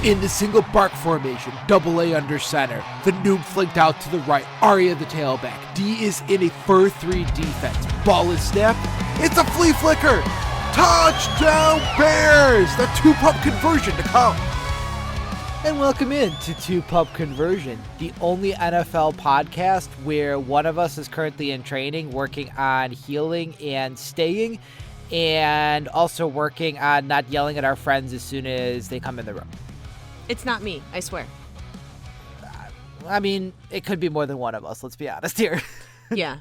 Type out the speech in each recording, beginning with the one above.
In the single bark formation, double A under center. The noob flanked out to the right. Arya the tailback. D is in a fur 3 defense. Ball is snapped. It's a flea flicker. Touchdown Bears! The Two Pup Conversion to come. And welcome in to Two Pup Conversion, the only NFL podcast where one of us is currently in training, working on healing and staying, and also working on not yelling at our friends as soon as they come in the room. It's not me, I swear. I mean, it could be more than one of us, let's be honest here. Yeah.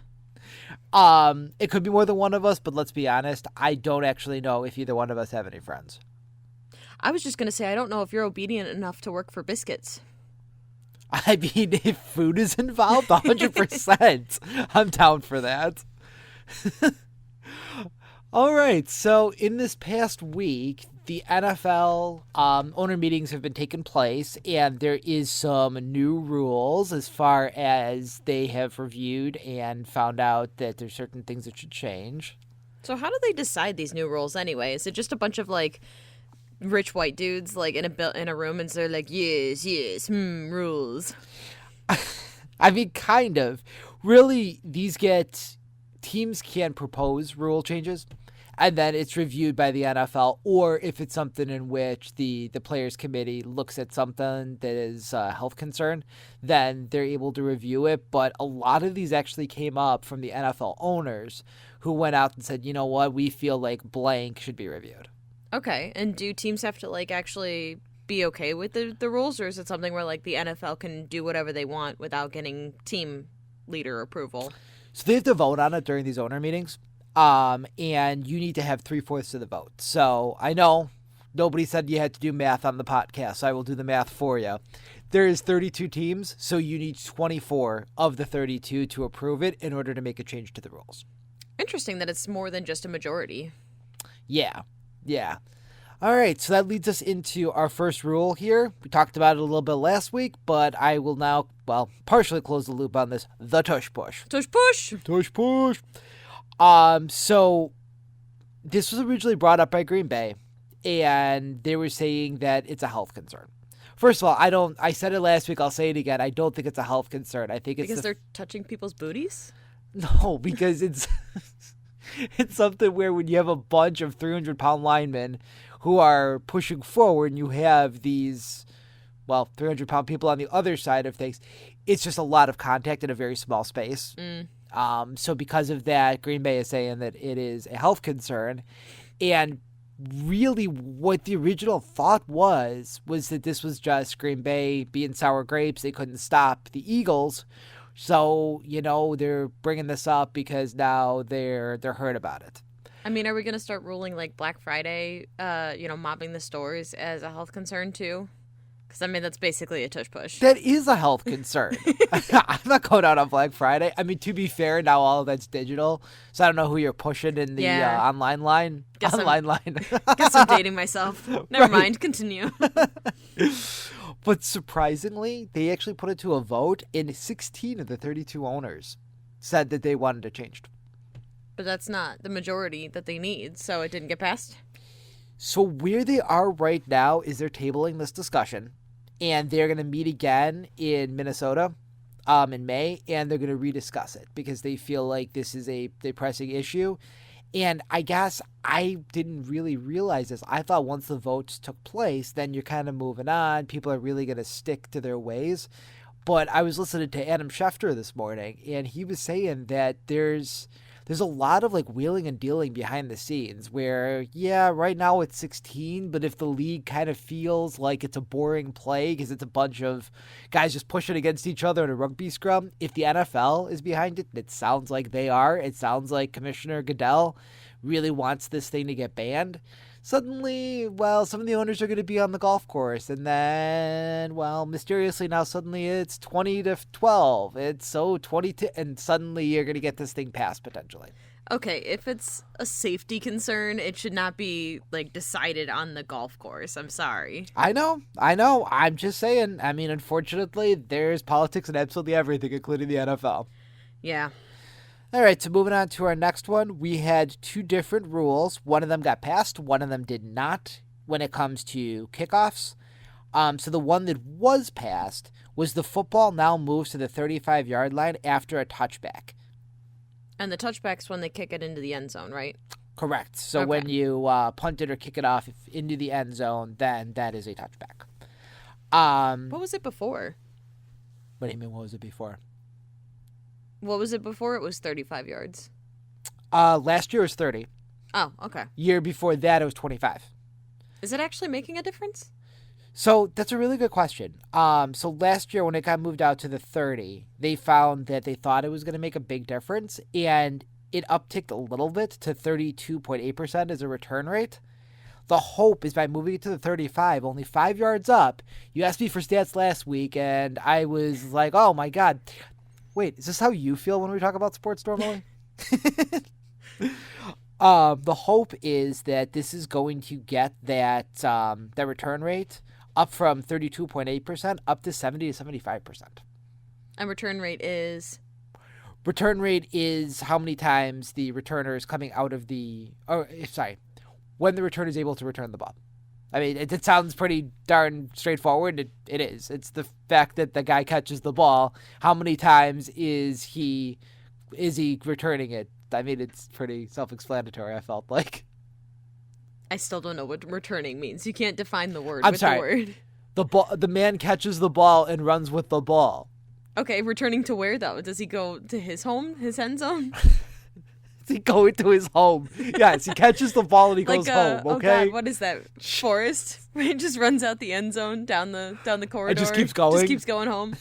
It could be more than one of us, but let's be honest, I don't actually know if either one of us have any friends. I was just going to say, I don't know if you're obedient enough to work for biscuits. I mean, if food is involved, 100%. I'm down for that. All right, so in this past week, the NFL owner meetings have been taking place, and there is some new rules as far as they have reviewed and found out that there's certain things that should change. So how do they decide these new rules anyway? Is it just a bunch of, like, rich white dudes, like, in a room, and so they're like, yes, rules? I mean, kind of. Really, teams can propose rule changes, and then it's reviewed by the NFL, or if it's something in which the players committee looks at something that is a health concern, then they're able to review it. But a lot of these actually came up from the NFL owners who went out and said, you know what, we feel like blank should be reviewed. Okay, and do teams have to, like, actually be okay with the rules, or is it something where, like, the NFL can do whatever they want without getting team leader approval? So they have to vote on it during these owner meetings. And you need to have 3/4 of the vote. So I know nobody said you had to do math on the podcast, so I will do the math for you. There is 32 teams, so you need 24 of the 32 to approve it in order to make a change to the rules. Interesting that it's more than just a majority. Yeah. All right, so that leads us into our first rule here. We talked about it a little bit last week, but I will now, partially close the loop on this. The tush push. Tush push! Tush push! So this was originally brought up by Green Bay, and they were saying that it's a health concern. First of all, I said it last week, I'll say it again. I don't think it's a health concern. I think it's because they're touching people's booties? No, because it's something where when you have a bunch of 300-pound linemen who are pushing forward and you have these, 300-pound people on the other side of things, it's just a lot of contact in a very small space. So because of that, Green Bay is saying that it is a health concern. And really what the original thought was that this was just Green Bay being sour grapes. They couldn't stop the Eagles. So, they're bringing this up because now they're hurt about it. I mean, are we going to start ruling like Black Friday, mobbing the stores as a health concern too? Because, I mean, that's basically a tush push. That is a health concern. I'm not going out on Black Friday. I mean, to be fair, now all of that's digital. So I don't know who you're pushing in the online line. Guess I'm dating myself. Never mind. Continue. But surprisingly, they actually put it to a vote, and 16 of the 32 owners said that they wanted it changed. But that's not the majority that they need, so it didn't get passed? So where they are right now is they're tabling this discussion, and they're going to meet again in Minnesota in May, and they're going to rediscuss it because they feel like this is a pressing issue. And I guess I didn't really realize this. I thought once the votes took place, then you're kind of moving on. People are really going to stick to their ways. But I was listening to Adam Schefter this morning, and he was saying that there's a lot of like wheeling and dealing behind the scenes where, right now it's 16, but if the league kind of feels like it's a boring play because it's a bunch of guys just pushing against each other in a rugby scrum, if the NFL is behind it, it sounds like they are. It sounds like Commissioner Goodell really wants this thing to get banned. Suddenly, some of the owners are going to be on the golf course, and then, mysteriously now suddenly it's 20-12. It's 20 and suddenly you're going to get this thing passed potentially. Okay, if it's a safety concern, it should not be, like, decided on the golf course. I'm sorry. I know. I'm just saying. I mean, unfortunately, there's politics in absolutely everything, including the NFL. Yeah. All right, so moving on to our next one, we had two different rules. One of them got passed, one of them did not when it comes to kickoffs. So the one that was passed was the football now moves to the 35-yard line after a touchback. And the touchback's when they kick it into the end zone, right? Correct. So Okay. when you punt it or kick it off into the end zone, then that is a touchback. What was it before? What do you mean, what was it before? What was it before? It was 35 yards. Last year was 30. Oh, okay. Year before that, it was 25. Is it actually making a difference? So that's a really good question. So last year when it got moved out to the 30, they found that they thought it was going to make a big difference, and it upticked a little bit to 32.8% as a return rate. The hope is by moving it to the 35, only 5 yards up. You asked me for stats last week, and I was like, oh my God. Wait, is this how you feel when we talk about sports normally? The hope is that this is going to get that return rate up from 32.8% up to 70 to 75%. And return rate is? Return rate is how many times the returner is coming out of when the returner is able to return the ball. I mean, it sounds pretty darn straightforward. It is. It's the fact that the guy catches the ball. How many times is he returning it? I mean, it's pretty self-explanatory, I felt like. I still don't know what returning means. You can't define the word The word. The man catches the ball and runs with the ball. Okay, returning to where, though? Does he go to his home, his end zone? Is he going to his home? Yes, he catches the ball and he goes home, okay? Oh God, what is that? Forest? He just runs out the end zone, down the corridor. It just keeps going? Just keeps going home.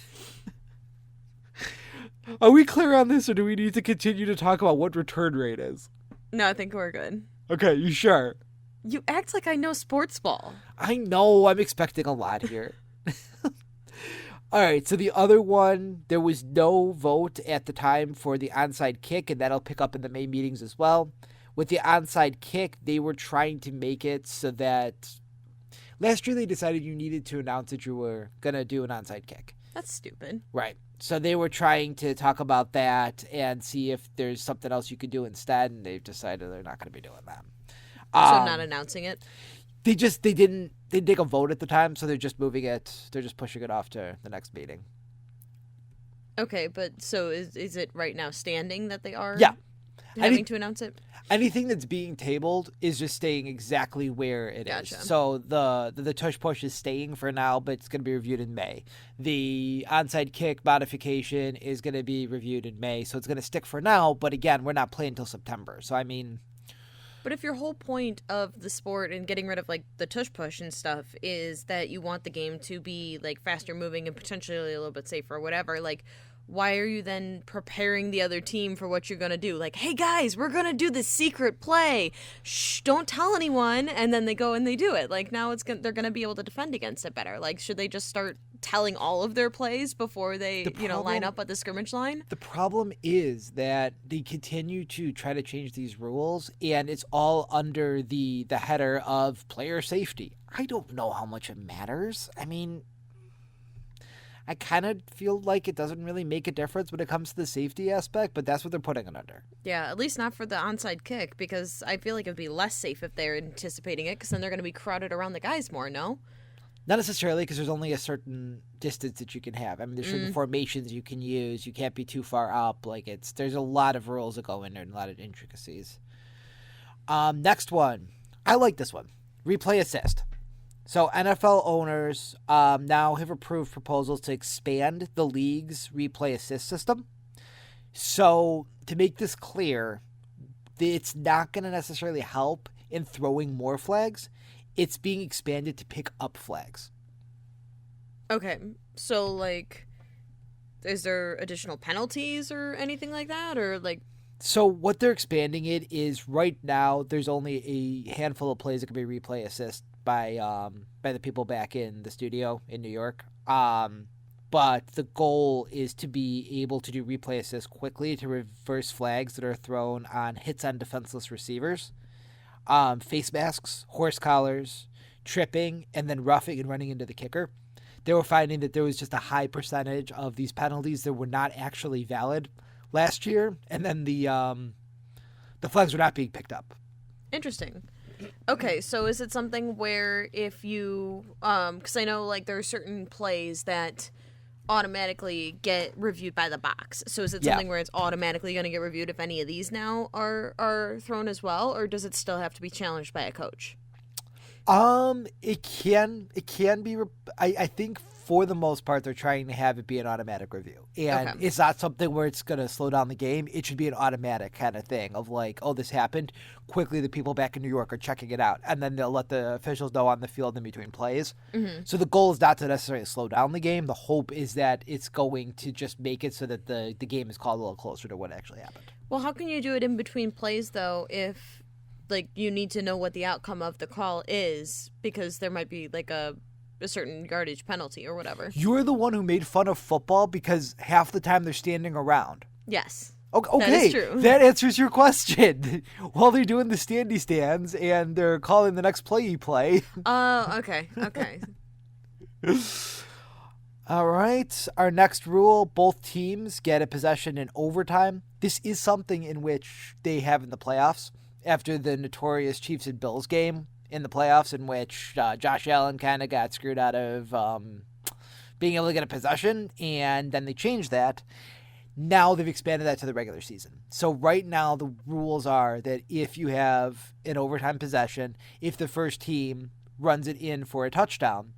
Are we clear on this, or do we need to continue to talk about what return rate is? No, I think we're good. Okay, you sure? You act like I know sports ball. I know, I'm expecting a lot here. All right, so the other one, there was no vote at the time for the onside kick, and that'll pick up in the May meetings as well. With the onside kick, they were trying to make it so that last year they decided you needed to announce that you were going to do an onside kick. That's stupid. Right. So they were trying to talk about that and see if there's something else you could do instead, and they've decided they're not going to be doing that. So not announcing it? They didn't take a vote at the time, so they're just moving it. They're just pushing it off to the next meeting. Okay, but so is it right now standing that they are having to announce it? Anything that's being tabled is just staying exactly where it is. So the tush push is staying for now, but it's going to be reviewed in May. The onside kick modification is going to be reviewed in May, so it's going to stick for now. But again, we're not playing until September. So I mean. But if your whole point of the sport and getting rid of like the tush push and stuff is that you want the game to be like faster moving and potentially a little bit safer or whatever, like why are you then preparing the other team for what you're going to do? Like, hey guys, we're going to do this secret play. Shh, don't tell anyone. And then they go and they do it. Like now they're going to be able to defend against it better. Like, should they just start telling all of their plays before they, line up at the scrimmage line? The problem is that they continue to try to change these rules, and it's all under the header of player safety. I don't know how much it matters. I mean, I kind of feel like it doesn't really make a difference when it comes to the safety aspect, but that's what they're putting it under. Yeah, at least not for the onside kick, because I feel like it would be less safe if they're anticipating it, because then they're going to be crowded around the guys more, no? Not necessarily, because there's only a certain distance that you can have. I mean, there's certain formations you can use. You can't be too far up. Like there's a lot of rules that go in there and a lot of intricacies. Next one. I like this one. Replay assist. So NFL owners now have approved proposals to expand the league's replay assist system. So to make this clear, it's not going to necessarily help in throwing more flags. It's being expanded to pick up flags. Okay, so like, is there additional penalties or anything like that, or like? So what they're expanding it is right now there's only a handful of plays that can be replay assist by the people back in the studio in New York. But the goal is to be able to do replay assist quickly to reverse flags that are thrown on hits on defenseless receivers. Face masks, horse collars, tripping, and then roughing and running into the kicker. They were finding that there was just a high percentage of these penalties that were not actually valid last year, and then the flags were not being picked up. Interesting. Okay, so is it something where if you, because I know like there are certain plays that automatically get reviewed by the box. So is it Yeah. something where it's automatically going to get reviewed if any of these now are thrown as well, or does it still have to be challenged by a coach? It can be. I think for the most part they're trying to have it be an automatic review, and Okay. it's not something where it's gonna slow down the game. It should be an automatic kind of thing of like, oh, this happened quickly. The people back in New York are checking it out, and then they'll let the officials know on the field in between plays. Mm-hmm. So the goal is not to necessarily slow down the game. The hope is that it's going to just make it so that the game is called a little closer to what actually happened. Well, how can you do it in between plays though if like you need to know what the outcome of the call is because there might be like a certain yardage penalty or whatever? You're the one who made fun of football because half the time they're standing around. Yes. Okay, That is true. that answers your question. While they're doing the standy stands and they're calling the next play you play. Oh, okay. All right. Our next rule, both teams get a possession in overtime. This is something in which they have in the playoffs after the notorious Chiefs and Bills game in the playoffs in which Josh Allen kind of got screwed out of being able to get a possession, and then they changed that. Now they've expanded that to the regular season. So right now the rules are that if you have an overtime possession, if the first team runs it in for a touchdown,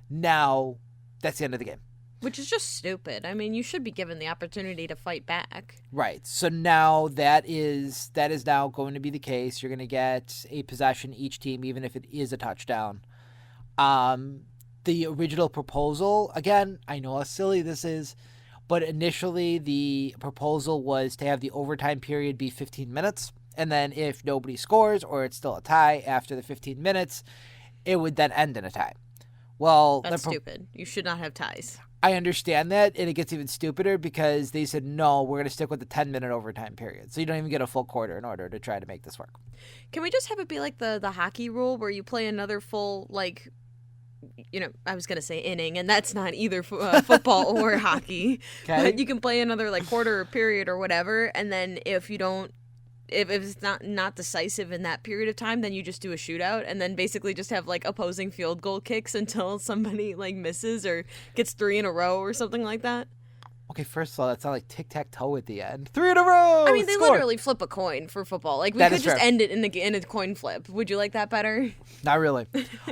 now that's the end of the game. Which is just stupid. I mean, you should be given the opportunity to fight back. Right. So now that is now going to be the case. You're going to get a possession each team, even if it is a touchdown. The original proposal, again, I know how silly this is, but initially the proposal was to have the overtime period be 15 minutes. And then if nobody scores or it's still a tie after the 15 minutes, it would then end in a tie. Well, that's stupid. You should not have ties. I understand that, and it gets even stupider because they said, no, we're going to stick with the 10-minute overtime period. So you don't even get a full quarter in order to try to make this work. Can we just have it be like the hockey rule where you play another full, like, you know, I was going to say inning, and that's not either football or hockey. Okay. But you can play another, like, quarter or period or whatever, and then if you don't, if it's not decisive in that period of time, then you just do a shootout and then basically just have like opposing field goal kicks until somebody like misses or gets 3 in a row or something like that. Okay, first of all, that's not like tic-tac-toe at the end. 3 in a row! I mean, they score. literally flip a coin for football. Like, we That could is just fair. end it in a coin flip. Would you like that better? Not really.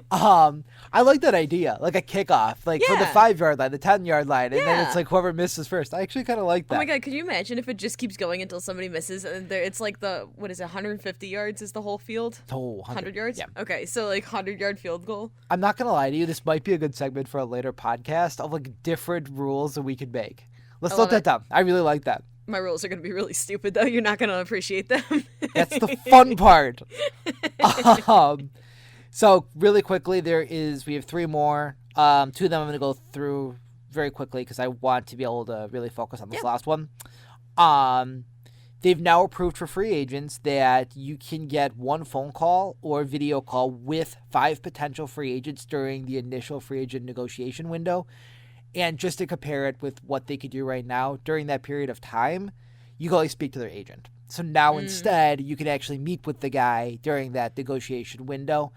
I like that idea, like a kickoff, like from the Yeah. 5-yard line, the 10-yard line, and then Yeah. it's like whoever misses first. I actually kind of like that. Oh my god, could you imagine if it just keeps going until somebody misses and it's like what is it, 150 yards is the whole field? Oh, 100 yards? Yeah. Okay, so like 100-yard field goal. I'm not going to lie to you. This might be a good segment for a later podcast of like different rules that we could make. Let's I note love that it. down. I really like that. My rules are going to be really stupid, though. You're not going to appreciate them. That's the fun part. So really quickly, we have 3 more. 2 of them I'm going to go through very quickly because I want to be able to really focus on this Yep. last one. They've now approved for free agents that you can get 1 phone call or video call with 5 potential free agents during the initial free agent negotiation window. And just to compare it with what they could do right now, during that period of time, you can only speak to their agent. So now instead, you can actually meet with the guy during that negotiation window.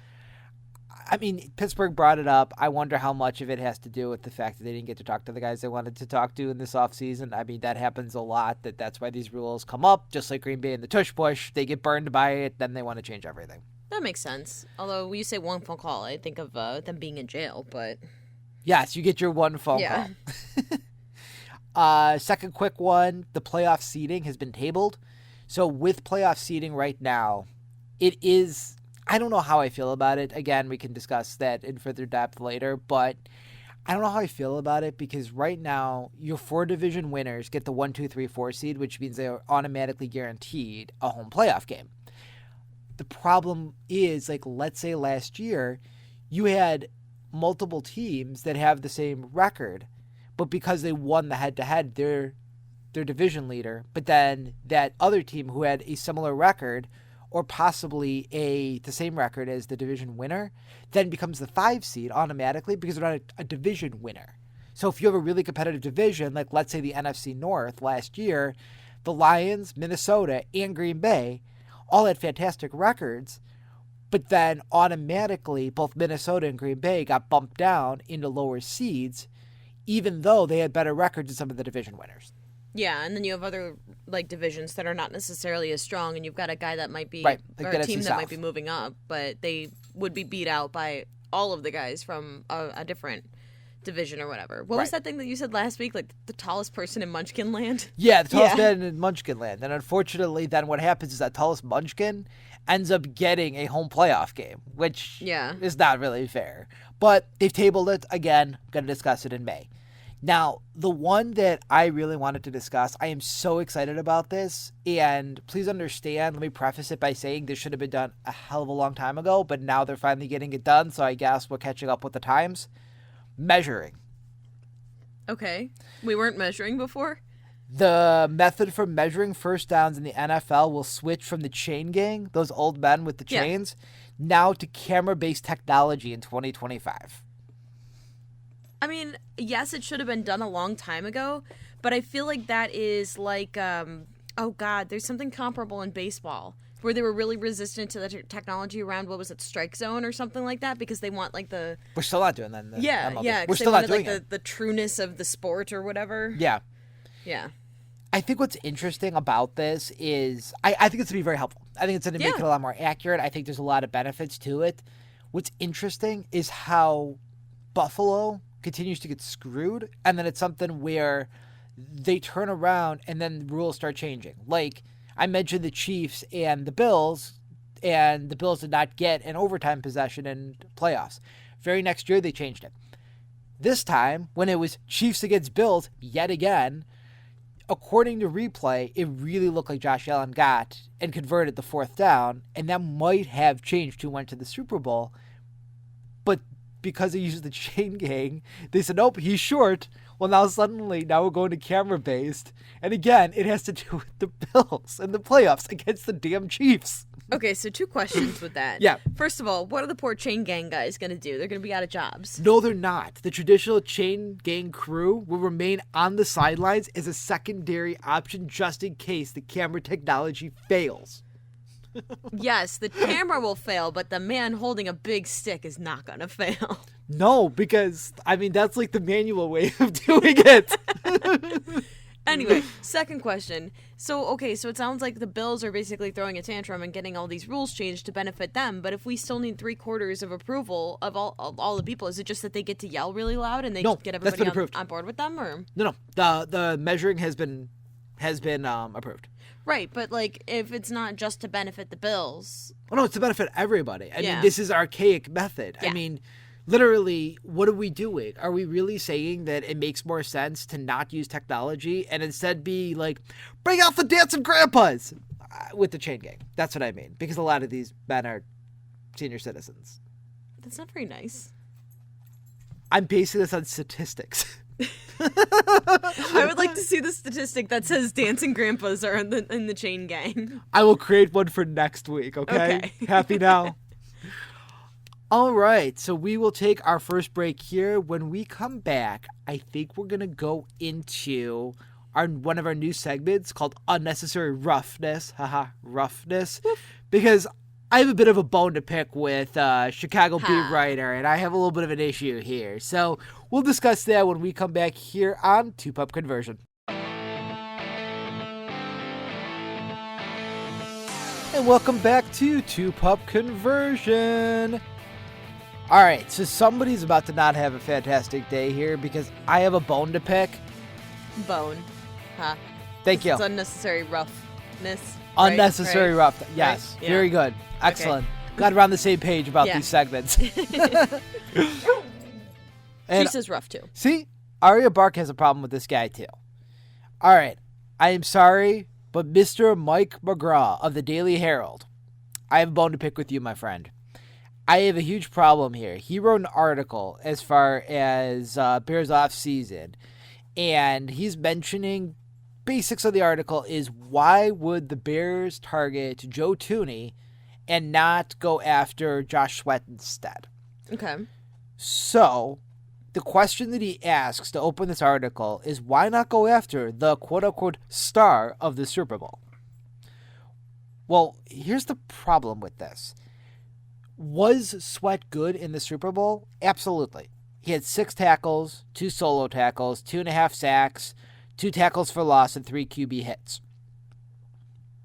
I mean, Pittsburgh brought it up. I wonder how much of it has to do with the fact that they didn't get to talk to the guys they wanted to talk to in this offseason. I mean, that happens a lot. That's why these rules come up, just like Green Bay and the tush push. They get burned by it, then they want to change everything. That makes sense. Although, when you say 1 phone call, I think of them being in jail, but... Yes, you get your 1 phone Yeah. call. Second quick one, the playoff seeding has been tabled. So with playoff seeding right now, it is, I don't know how I feel about it. Again, we can discuss that in further depth later, but I don't know how I feel about it because right now your 4 division winners get the 1, 2, 3, 4 seed, which means they are automatically guaranteed a home playoff game. The problem is, like, let's say last year you had multiple teams that have the same record, but because they won the head-to-head, they're division leader. But then that other team who had a similar record, or possibly the same record as the division winner, then becomes the 5 seed automatically because they're not a division winner. So if you have a really competitive division, like let's say the NFC North last year, the Lions, Minnesota, and Green Bay all had fantastic records, But then automatically, both Minnesota and Green Bay got bumped down into lower seeds, even though they had better records than some of the division winners. Yeah, and then you have other like divisions that are not necessarily as strong, and you've got a guy that might be Right, or like a NFC team that South. might be moving up, but they would be beat out by all of the guys from a different division or whatever. What was Right. that thing that you said last week? Like the tallest person in Munchkin Land? Yeah, the tallest Yeah. man in Munchkin Land. And unfortunately, then what happens is that tallest Munchkin ends up getting a home playoff game, which Yeah. is not really fair. But they've tabled it again. I'm going to discuss it in May. Now, the one that I really wanted to discuss, I am so excited about this. And please understand, let me preface it by saying this should have been done a hell of a long time ago, but now they're finally getting it done. So I guess we're catching up with the times. Measuring. Okay. We weren't measuring before? The method for measuring first downs in the NFL will switch from the chain gang, those old men with the Yeah. chains, now to camera-based technology in 2025. I mean, yes, it should have been done a long time ago, but I feel like that is like, oh God, there's something comparable in baseball where they were really resistant to the technology around, what was it, strike zone or something like that, because they want like the We're still not doing that. In the yeah, MLB. yeah, We're 'cause they still not wanted, doing like it. the trueness of the sport or whatever. Yeah. Yeah. I think what's interesting about this is I think it's going to be very helpful. I think it's going to make Yeah. it a lot more accurate. I think there's a lot of benefits to it. What's interesting is how Buffalo continues to get screwed, and then it's something where they turn around and then rules start changing. Like I mentioned the Chiefs and the Bills did not get an overtime possession in playoffs. Very next year they changed it. This time, when it was Chiefs against Bills yet again, according to replay, it really looked like Josh Allen got and converted the fourth down, and that might have changed who went to the Super Bowl. But because they used the chain gang, they said, nope, he's short. Well, now we're going to camera-based. And again, it has to do with the Bills and the playoffs against the damn Chiefs. Okay, so 2 questions with that. Yeah. First of all, what are the poor chain gang guys going to do? They're going to be out of jobs. No, they're not. The traditional chain gang crew will remain on the sidelines as a secondary option just in case the camera technology fails. Yes, the camera will fail, but the man holding a big stick is not going to fail. No, because, I mean, that's like the manual way of doing it. Anyway, second question. So it sounds like the Bills are basically throwing a tantrum and getting all these rules changed to benefit them, but if we still need 3/4 of approval of all the people, is it just that they get to yell really loud and they No, get that's everybody been approved. on board with them? Or No. The measuring has been approved. right, but like if it's not just to benefit the Bills. Oh, no, it's to benefit everybody. I Yeah. mean, this is archaic method. I Yeah. mean, literally, what are we doing? Are we really saying that it makes more sense to not use technology and instead be like, bring out the dancing grandpas with the chain gang? That's what I mean. Because a lot of these men are senior citizens. That's not very nice. I'm basing this on statistics. I would like to see the statistic that says dancing grandpas are in the chain gang. I will create one for next week, okay? Okay. Happy now? All right, so we will take our first break here. When we come back, I think we're going to go into one of our new segments called Unnecessary Ruff-ness. Haha, roughness. Because I have a bit of a bone to pick with Chicago beat writer, and I have a little bit of an issue here. So we'll discuss that when we come back here on Two Pup Conversion. And welcome back to Two Pup Conversion. All right, so somebody's about to not have a fantastic day here because I have a bone to pick. Bone. Huh. Thank you. It's unnecessary roughness. Unnecessary right? rough. Yes, Right? Yeah. very good. Excellent. Glad we're on the same page about Yeah. these segments. She And says rough too. see, Arya Bark has a problem with this guy too. All right, I am sorry, but Mr. Mike McGraw of the Daily Herald, I have a bone to pick with you, my friend. I have a huge problem here. He wrote an article as far as Bears off season, and he's mentioning basics of the article is why would the Bears target Joe Thuney and not go after Josh Sweat instead? Okay. So the question that he asks to open this article is why not go after the quote-unquote star of the Super Bowl? Well, here's the problem with this. Was Sweat good in the Super Bowl? Absolutely. He had 6 tackles, 2 solo tackles, 2.5 sacks, 2 tackles for loss, and 3 QB hits.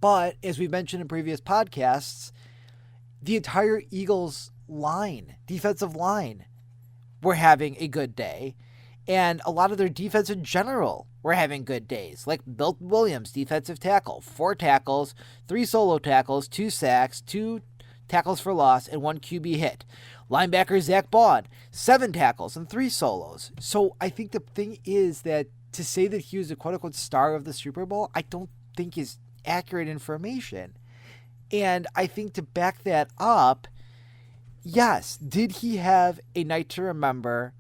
But, as we've mentioned in previous podcasts, the entire Eagles line, defensive line, were having a good day. And a lot of their defense in general were having good days. Like Milton Williams, defensive tackle, 4 tackles, 3 solo tackles, 2 sacks, 2 tackles for loss, and 1 QB hit. Linebacker Zach Bond, 7 tackles and 3 solos. So I think the thing is that to say that he was a quote-unquote star of the Super Bowl, I don't think is accurate information. And I think to back that up, yes, did he have a night to remember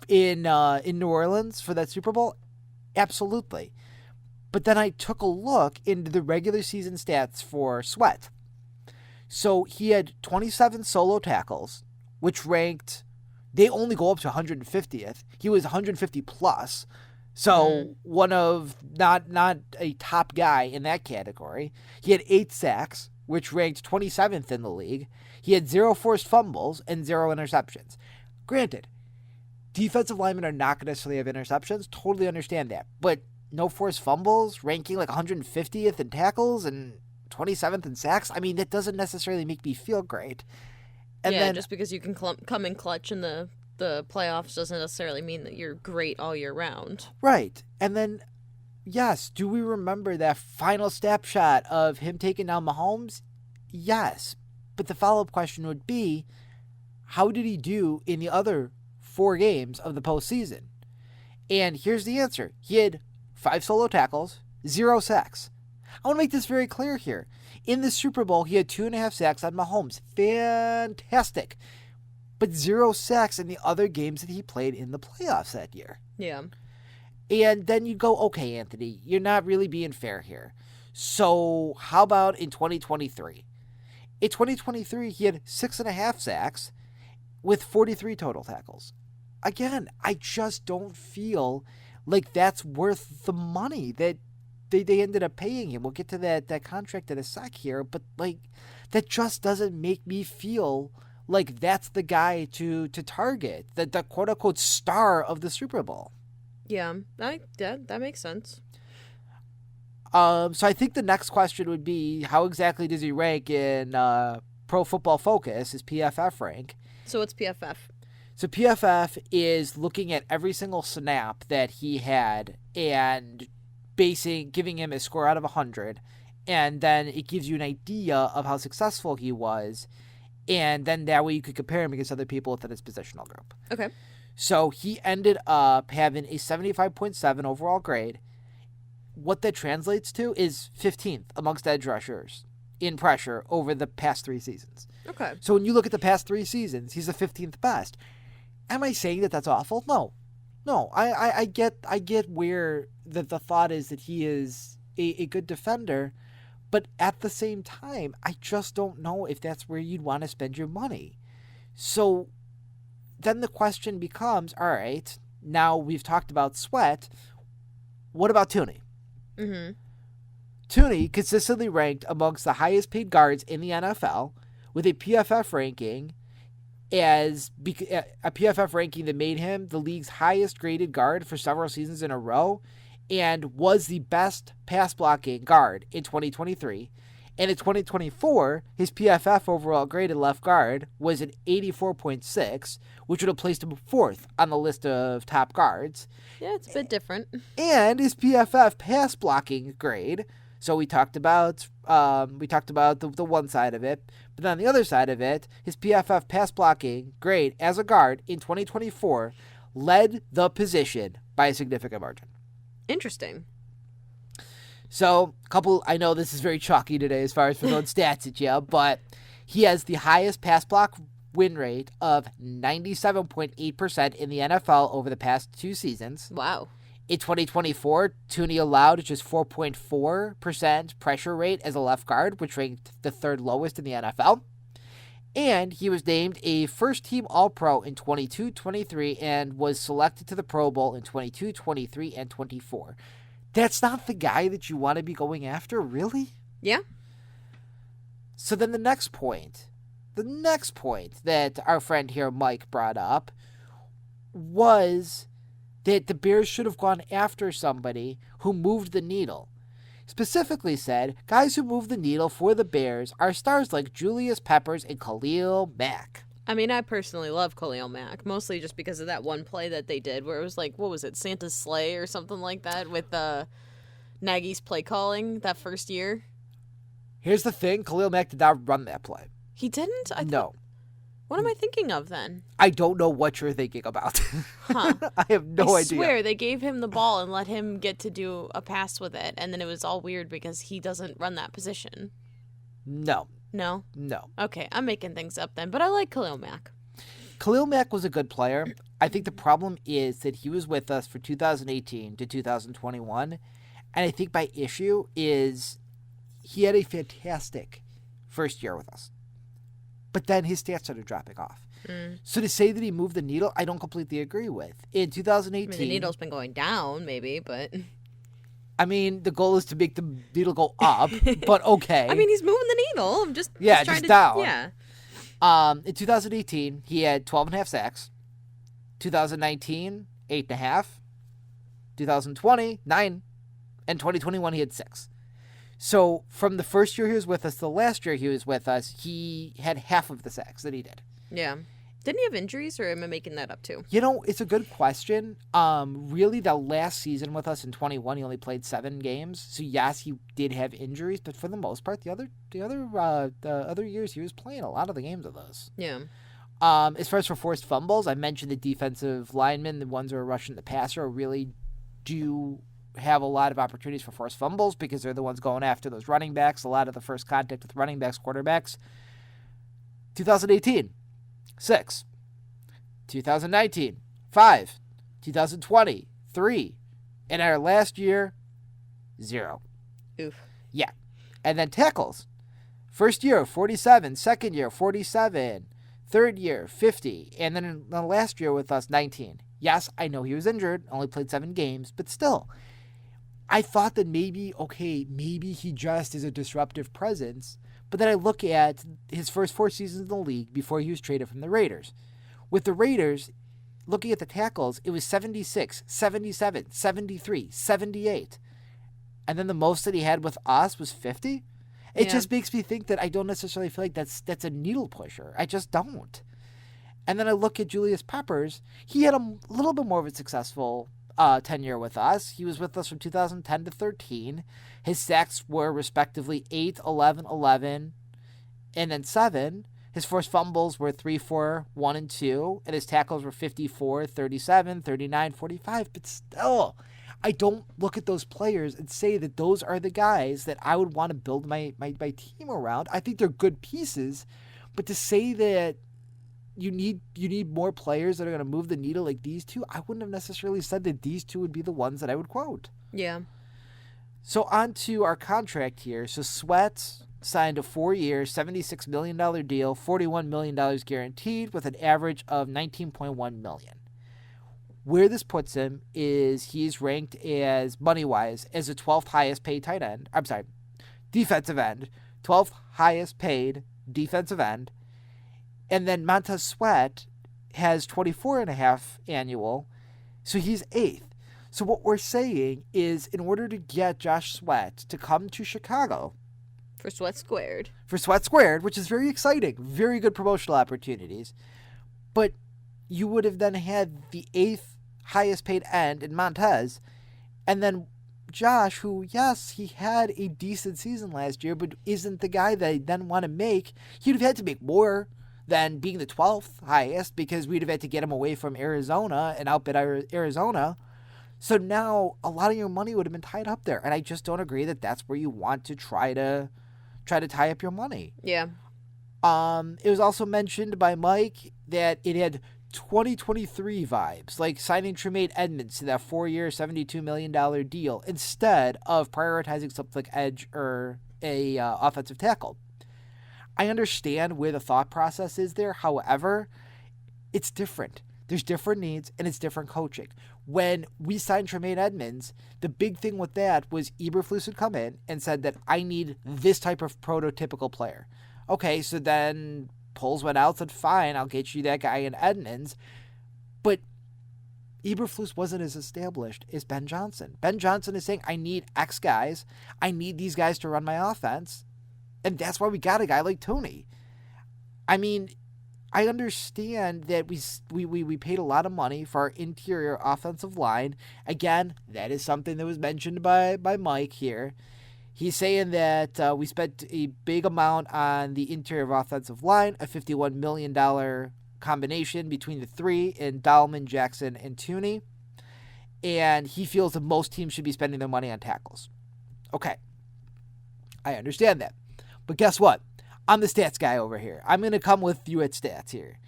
in New Orleans for that Super Bowl? Absolutely. But then I took a look into the regular season stats for Sweat. So he had 27 solo tackles, which ranked, they only go up to 150th. He was 150 plus. So one of, not a top guy in that category. He had 8 sacks, which ranked 27th in the league. He had 0 forced fumbles and 0 interceptions. Granted, defensive linemen are not going to necessarily have interceptions. Totally understand that. But no forced fumbles, ranking like 150th in tackles and 27th in sacks. I mean, that doesn't necessarily make me feel great. And then, just because you can come in clutch in the playoffs doesn't necessarily mean that you're great all year round. Right. And then, yes, do we remember that final snapshot of him taking down Mahomes? Yes. But the follow-up question would be, how did he do in the other 4 games of the postseason? And here's the answer. He had 5 solo tackles, 0 sacks. I want to make this very clear here. In the Super Bowl, he had 2.5 sacks on Mahomes. Fantastic. But 0 sacks in the other games that he played in the playoffs that year. Yeah. And then you go, okay, Anthony, you're not really being fair here. So how about in 2023? In 2023, he had 6.5 sacks with 43 total tackles. Again, I just don't feel like that's worth the money that they ended up paying him. We'll get to that contract in a sec here, but like that just doesn't make me feel like that's the guy to target, the quote unquote star of the Super Bowl. Yeah, that makes sense. So I think the next question would be, how exactly does he rank in Pro Football Focus, his PFF rank? So what's PFF? So PFF is looking at every single snap that he had and giving him a score out of 100, and then it gives you an idea of how successful he was, and then that way you could compare him against other people within his positional group. Okay. So he ended up having a 75.7 overall grade. What that translates to is 15th amongst edge rushers in pressure over the past 3 seasons. Okay. So when you look at the past 3 seasons, he's the 15th best. Am I saying that that's awful? No, I get where the thought is that he is a good defender, but at the same time, I just don't know if that's where you'd want to spend your money. So then the question becomes, all right, now we've talked about Sweat, what about Thuney? Mm-hmm. Thuney consistently ranked amongst the highest paid guards in the NFL with a PFF ranking that made him the league's highest graded guard for several seasons in a row and was the best pass blocking guard in 2023. And in 2024, his PFF overall grade at left guard was an 84.6, which would have placed him 4th on the list of top guards. Yeah, it's a bit different. And his PFF pass blocking grade. So we talked about the one side of it, but then on the other side of it, his PFF pass blocking grade as a guard in 2024 led the position by a significant margin. Interesting. So, I know this is very chalky today as far as for throwing stats at you, but he has the highest pass block win rate of 97.8% in the NFL over the past 2 seasons. Wow. In 2024, Thuney allowed just 4.4% pressure rate as a left guard, which ranked the 3rd lowest in the NFL. And he was named a first-team All-Pro in 22-23 and was selected to the Pro Bowl in 22, 23, and 24. That's not the guy that you want to be going after, really? Yeah. So then the next point, the next point that our friend here, Mike, brought up was that the Bears should have gone after somebody who moved the needle. Specifically said, guys who move the needle for the Bears are stars like Julius Peppers and Khalil Mack. I mean, I personally love Khalil Mack, mostly just because of that one play that they did where it was like, what was it, Santa's Sleigh or something like that with Nagy's play calling that first year. Here's the thing, Khalil Mack did not run that play. He didn't? No. What am I thinking of then? I don't know what you're thinking about. Huh. I have no idea. I swear, they gave him the ball and let him get to do a pass with it, and then it was all weird because he doesn't run that position. No. No? No. Okay, I'm making things up then, but I like Khalil Mack. Khalil Mack was a good player. I think the problem is that he was with us for 2018 to 2021, and I think my issue is he had a fantastic first year with us. But then his stats started dropping off. So to say that he moved the needle, I don't completely agree with. In 2018... I mean, the needle's been going down, maybe, but... I mean, the goal is to make the needle go up, but okay. I mean, he's moving the needle. I'm just... Yeah, just down. Yeah. In 2018, he had 12.5 sacks. 2019, 8.5. 2020, 9. And 2021, he had 6. So from the first year he was with us to the last year he was with us, he had half of the sacks that he did. Yeah. Didn't he have injuries, or am I making that up too? You know, it's a good question. Really, the last season with us in 21, he only played 7 games. So yes, he did have injuries, but for the most part, the other years he was playing a lot of the games of those. Yeah. As far as for forced fumbles, I mentioned the defensive linemen, the ones who are rushing the passer, really do have a lot of opportunities for forced fumbles because they're the ones going after those running backs. A lot of the first contact with running backs, quarterbacks. 2018. 6. 2019, 5. 2020, 3. And our last year, 0. Oof. Yeah. And then tackles. First year, 47. Second year, 47. Third year, 50. And then in the last year with us, 19. Yes, I know he was injured, only played 7 games, but still. I thought that maybe he just is a disruptive presence. But then I look at his first 4 seasons in the league before he was traded from the Raiders. With the Raiders, looking at the tackles, it was 76, 77, 73, 78. And then the most that he had with us was 50. It just makes me think that I don't necessarily feel like that's a needle pusher. I just don't. And then I look at Julius Peppers. He had a little bit more of a successful tenure with us. He was with us from 2010 to 13. His sacks were respectively 8, 11, 11, and then 7. His forced fumbles were 3, 4, 1, and 2. And his tackles were 54, 37, 39, 45. But still, I don't look at those players and say that those are the guys that I would want to build my team around. I think they're good pieces. But to say that you need more players that are going to move the needle like these two, I wouldn't have necessarily said that these two would be the ones that I would quote. Yeah. So on to our contract here. So Sweat signed a 4-year, $76 million deal, $41 million guaranteed with an average of $19.1 million. Where this puts him is he's ranked as, money-wise, as the 12th highest paid defensive end. 12th highest paid defensive end. And then Montez Sweat has 24.5 annual, so he's 8th. So what we're saying is in order to get Josh Sweat to come to Chicago. For Sweat Squared, which is very exciting. Very good promotional opportunities. But you would have then had the 8th highest paid end in Montez. And then Josh, who, yes, he had a decent season last year, but isn't the guy that I then want to make. He'd have had to make more than being the 12th highest because we'd have had to get him away from Arizona and outbid Arizona. So now a lot of your money would have been tied up there. And I just don't agree that that's where you want to try to tie up your money. Yeah. It was also mentioned by Mike that it had 2023 vibes, like signing Tremaine Edmonds to that 4-year, $72 million deal instead of prioritizing something like edge or a offensive tackle. I understand where the thought process is there. However, it's different. There's different needs, and it's different coaching. When we signed Tremaine Edmonds, the big thing with that was Eberflus had come in and said that I need this type of prototypical player. Okay, so then Poles went out, said, fine, I'll get you that guy in Edmonds. But Eberflus wasn't as established as Ben Johnson. Ben Johnson is saying, I need X guys. I need these guys to run my offense. And that's why we got a guy like Thuney. I mean, I understand that we paid a lot of money for our interior offensive line. Again, that is something that was mentioned by Mike here. He's saying that we spent a big amount on the interior offensive line, a $51 million combination between the three in Dahlman, Jackson, and Thuney. And he feels that most teams should be spending their money on tackles. Okay. I understand that. But guess what? I'm the stats guy over here. I'm going to come with you at stats here.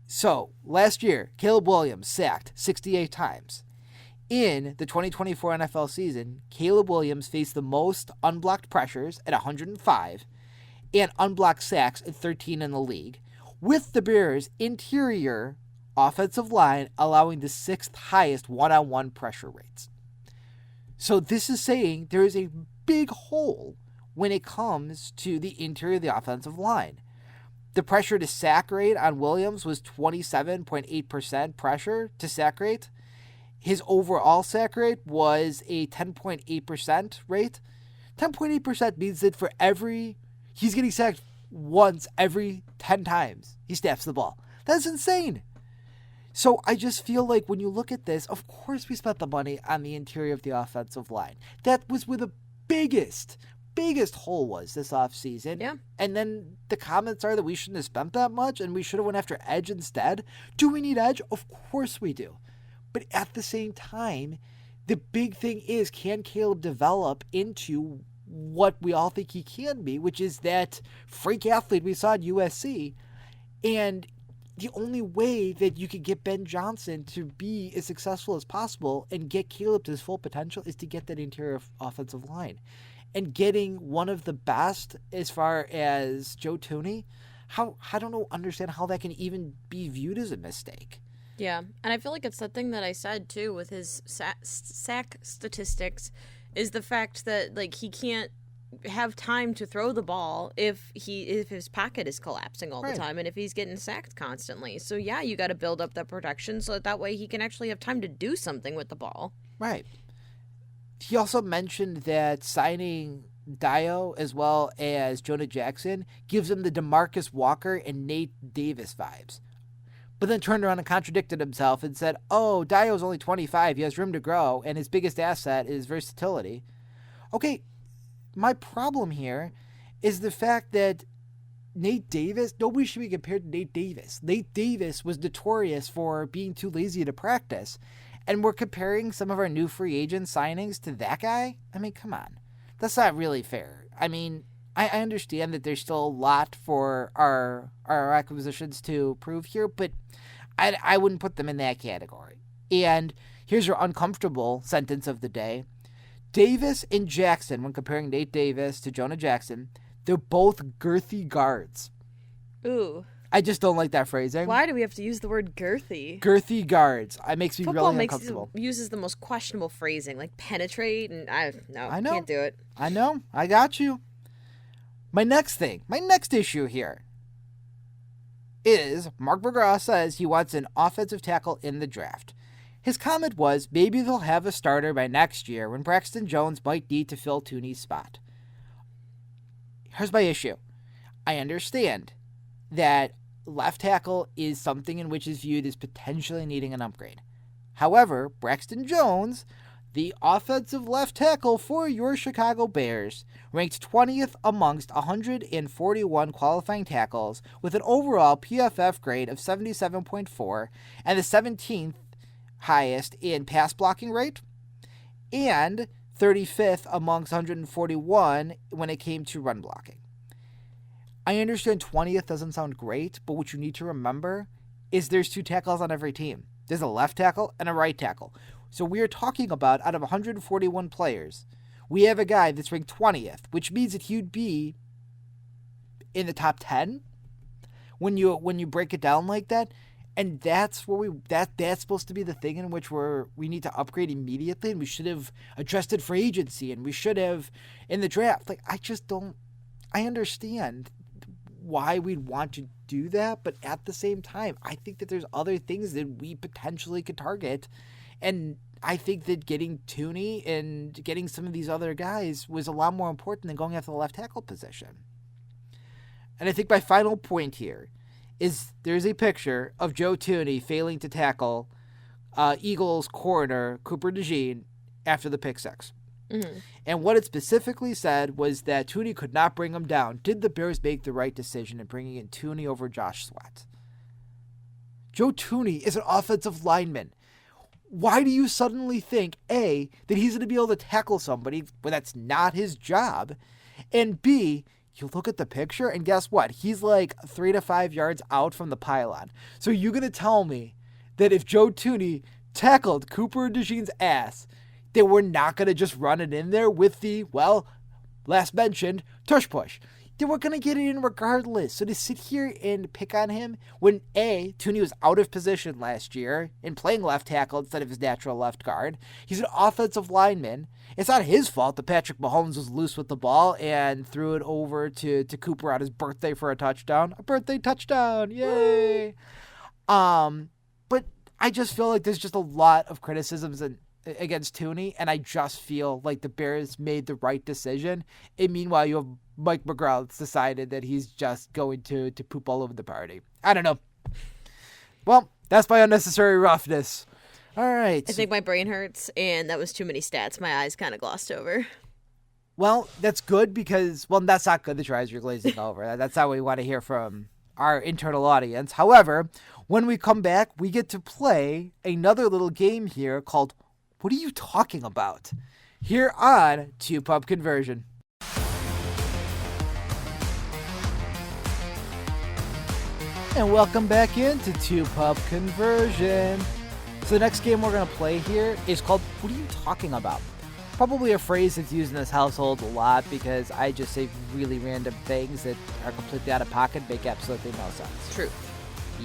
So, last year, Caleb Williams sacked 68 times. In the 2024 NFL season, Caleb Williams faced the most unblocked pressures at 105 and unblocked sacks at 13 in the league, with the Bears' interior offensive line allowing the 6th highest one-on-one pressure rates. So this is saying there is a big hole when it comes to the interior of the offensive line. The pressure to sack rate on Williams was 27.8% pressure to sack rate. His overall sack rate was a 10.8% rate. 10.8% means that he's getting sacked once every 10 times he snaps the ball. That's insane. So I just feel like when you look at this, of course we spent the money on the interior of the offensive line. That was where the biggest hole was this offseason. Yeah. And then the comments are that we shouldn't have spent that much and we should have went after edge instead. Do we need edge? Of course we do. But at the same time, the big thing is, can Caleb develop into what we all think he can be, which is that freak athlete we saw at USC. And the only way that you could get Ben Johnson to be as successful as possible and get Caleb to his full potential is to get that interior offensive line. And getting one of the best as far as Joe Thuney, I don't understand how that can even be viewed as a mistake. Yeah, and I feel like it's that thing that I said, too, with his sack statistics, is the fact that, like, he can't have time to throw the ball if his pocket is collapsing all the time and if he's getting sacked constantly. So, yeah, you got to build up that production so that way he can actually have time to do something with the ball. Right. He also mentioned that signing Dio as well as Jonah Jackson gives him the DeMarcus Walker and Nate Davis vibes. But then turned around and contradicted himself and said, oh, Dio's only 25, he has room to grow, and his biggest asset is versatility. Okay, my problem here is the fact that Nate Davis, nobody should be compared to Nate Davis. Nate Davis was notorious for being too lazy to practice, and we're comparing some of our new free agent signings to that guy? I mean, come on. That's not really fair. I mean, I understand that there's still a lot for our acquisitions to prove here, but I wouldn't put them in that category. And here's your uncomfortable sentence of the day. Davis and Jackson, when comparing Nate Davis to Jonah Jackson, they're both girthy guards. Ooh. I just don't like that phrasing. Why do we have to use the word girthy? Girthy guards. It makes me Football really uncomfortable. Uses the most questionable phrasing, like penetrate, and I know. Can't do it. I know. I got you. My next issue here is Mike McGraw says he wants an offensive tackle in the draft. His comment was, maybe they'll have a starter by next year when Braxton Jones might need to fill Thuney's spot. Here's my issue. I understand that left tackle is something in which is viewed as potentially needing an upgrade. However, Braxton Jones, the offensive left tackle for your Chicago Bears, ranked 20th amongst 141 qualifying tackles with an overall PFF grade of 77.4 and the 17th highest in pass blocking rate and 35th amongst 141 when it came to run blocking. I understand 20th doesn't sound great, but what you need to remember is there's two tackles on every team. There's a left tackle and a right tackle. So we are talking about, out of 141 players, we have a guy that's ranked 20th, which means that he'd be in the top 10 when you break it down like that. And that's where that's supposed to be the thing in which we need to upgrade immediately, and we should have addressed it for agency, and we should have in the draft. Like, I understand why we'd want to do that, but at the same time, I think that there's other things that we potentially could target, and I think that getting Thuney and getting some of these other guys was a lot more important than going after the left tackle position. And I think my final point here is there's a picture of Joe Thuney failing to tackle Eagles corner Cooper DeJean after the pick six. Mm-hmm. And what it specifically said was that Thuney could not bring him down. Did the Bears make the right decision in bringing in Thuney over Josh Sweat? Joe Thuney is an offensive lineman. Why do you suddenly think, A, that he's going to be able to tackle somebody when that's not his job? And B, you look at the picture and guess what? He's like 3 to 5 yards out from the pylon. So you're going to tell me that if Joe Thuney tackled Cooper DeJean's ass, that we're not going to just run it in there with the, well, last mentioned, tush push. They were going to get it in regardless. So to sit here and pick on him when, A, Thuney was out of position last year and playing left tackle instead of his natural left guard. He's an offensive lineman. It's not his fault that Patrick Mahomes was loose with the ball and threw it over to Cooper on his birthday for a touchdown. A birthday touchdown. Yay. But I just feel like there's just a lot of criticisms against Thuney, and I just feel like the Bears made the right decision. And meanwhile, you have Mike McGraw that's decided that he's just going to poop all over the party. I don't know. Well, that's my unnecessary roughness. All right. I think my brain hurts, and that was too many stats. My eyes kind of glossed over. Well, that's good because, well, that's not good that your eyes are glazing over. That's not what we want to hear from our internal audience. However, when we come back, we get to play another little game here called What Are You Talking About? Here on Two Pup Conversion. And welcome back into Two Pup Conversion. So the next game we're going to play here is called What Are You Talking About? Probably a phrase that's used in this household a lot because I just say really random things that are completely out of pocket, make absolutely no sense. True.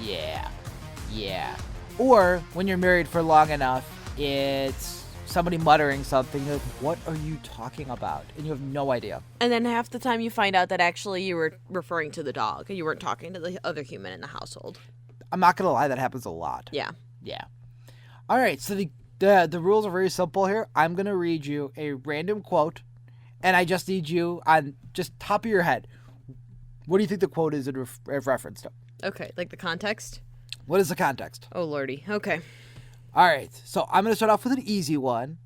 Yeah. Or when you're married for long enough, it's somebody muttering something like, what are you talking about? And you have no idea. And then half the time you find out that actually you were referring to the dog. You weren't talking to the other human in the household. I'm not going to lie, that happens a lot. Yeah. All right, so the rules are very simple here. I'm going to read you a random quote, and I just need you on just top of your head. What do you think the quote is in reference to? Okay, like the context? What is the context? Oh, lordy. Okay. All right, so I'm going to start off with an easy one.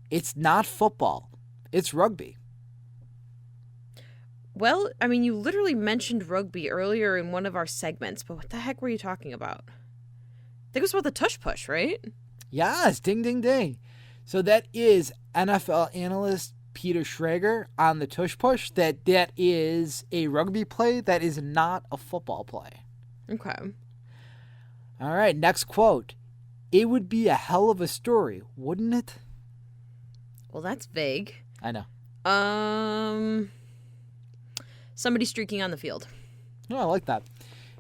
It's not football. It's rugby. Well, I mean, you literally mentioned rugby earlier in one of our segments, but what the heck were you talking about? I think it was about the tush push, right? Yes, ding, ding, ding. So that is NFL analyst Peter Schrager on the tush push. That is a rugby play. That is not a football play. Okay. All right, next quote. It would be a hell of a story, wouldn't it? Well, that's vague. I know. Somebody streaking on the field. Oh, I like that.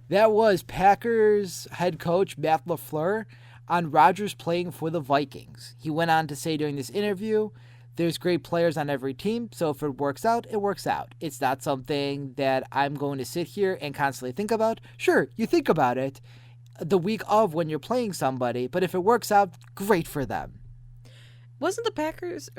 That was Packers head coach Matt LaFleur on Rodgers playing for the Vikings. He went on to say during this interview, there's great players on every team, so if it works out, it works out. It's not something that I'm going to sit here and constantly think about. Sure, you think about it the week of when you're playing somebody, but if it works out, great for them. Wasn't the Packers,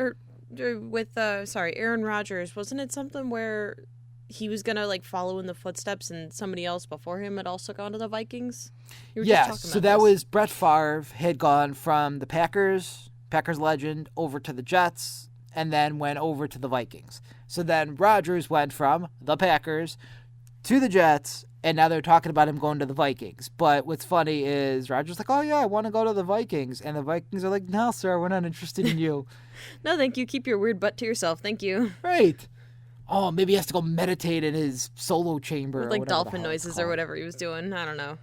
with Aaron Rodgers, wasn't it something where he was going to like follow in the footsteps and somebody else before him had also gone to the Vikings? Yes, so that was Brett Favre had gone from the Packers legend, over to the Jets, and then went over to the Vikings. So then Rodgers went from the Packers to the Jets, and now they're talking about him going to the Vikings. But what's funny is Rodgers like, oh yeah, I want to go to the Vikings. And the Vikings are like, no, sir, we're not interested in you. No, thank you. Keep your weird butt to yourself. Thank you. Right. Oh, maybe he has to go meditate in his solo chamber. With like dolphin noises or whatever he was doing. I don't know.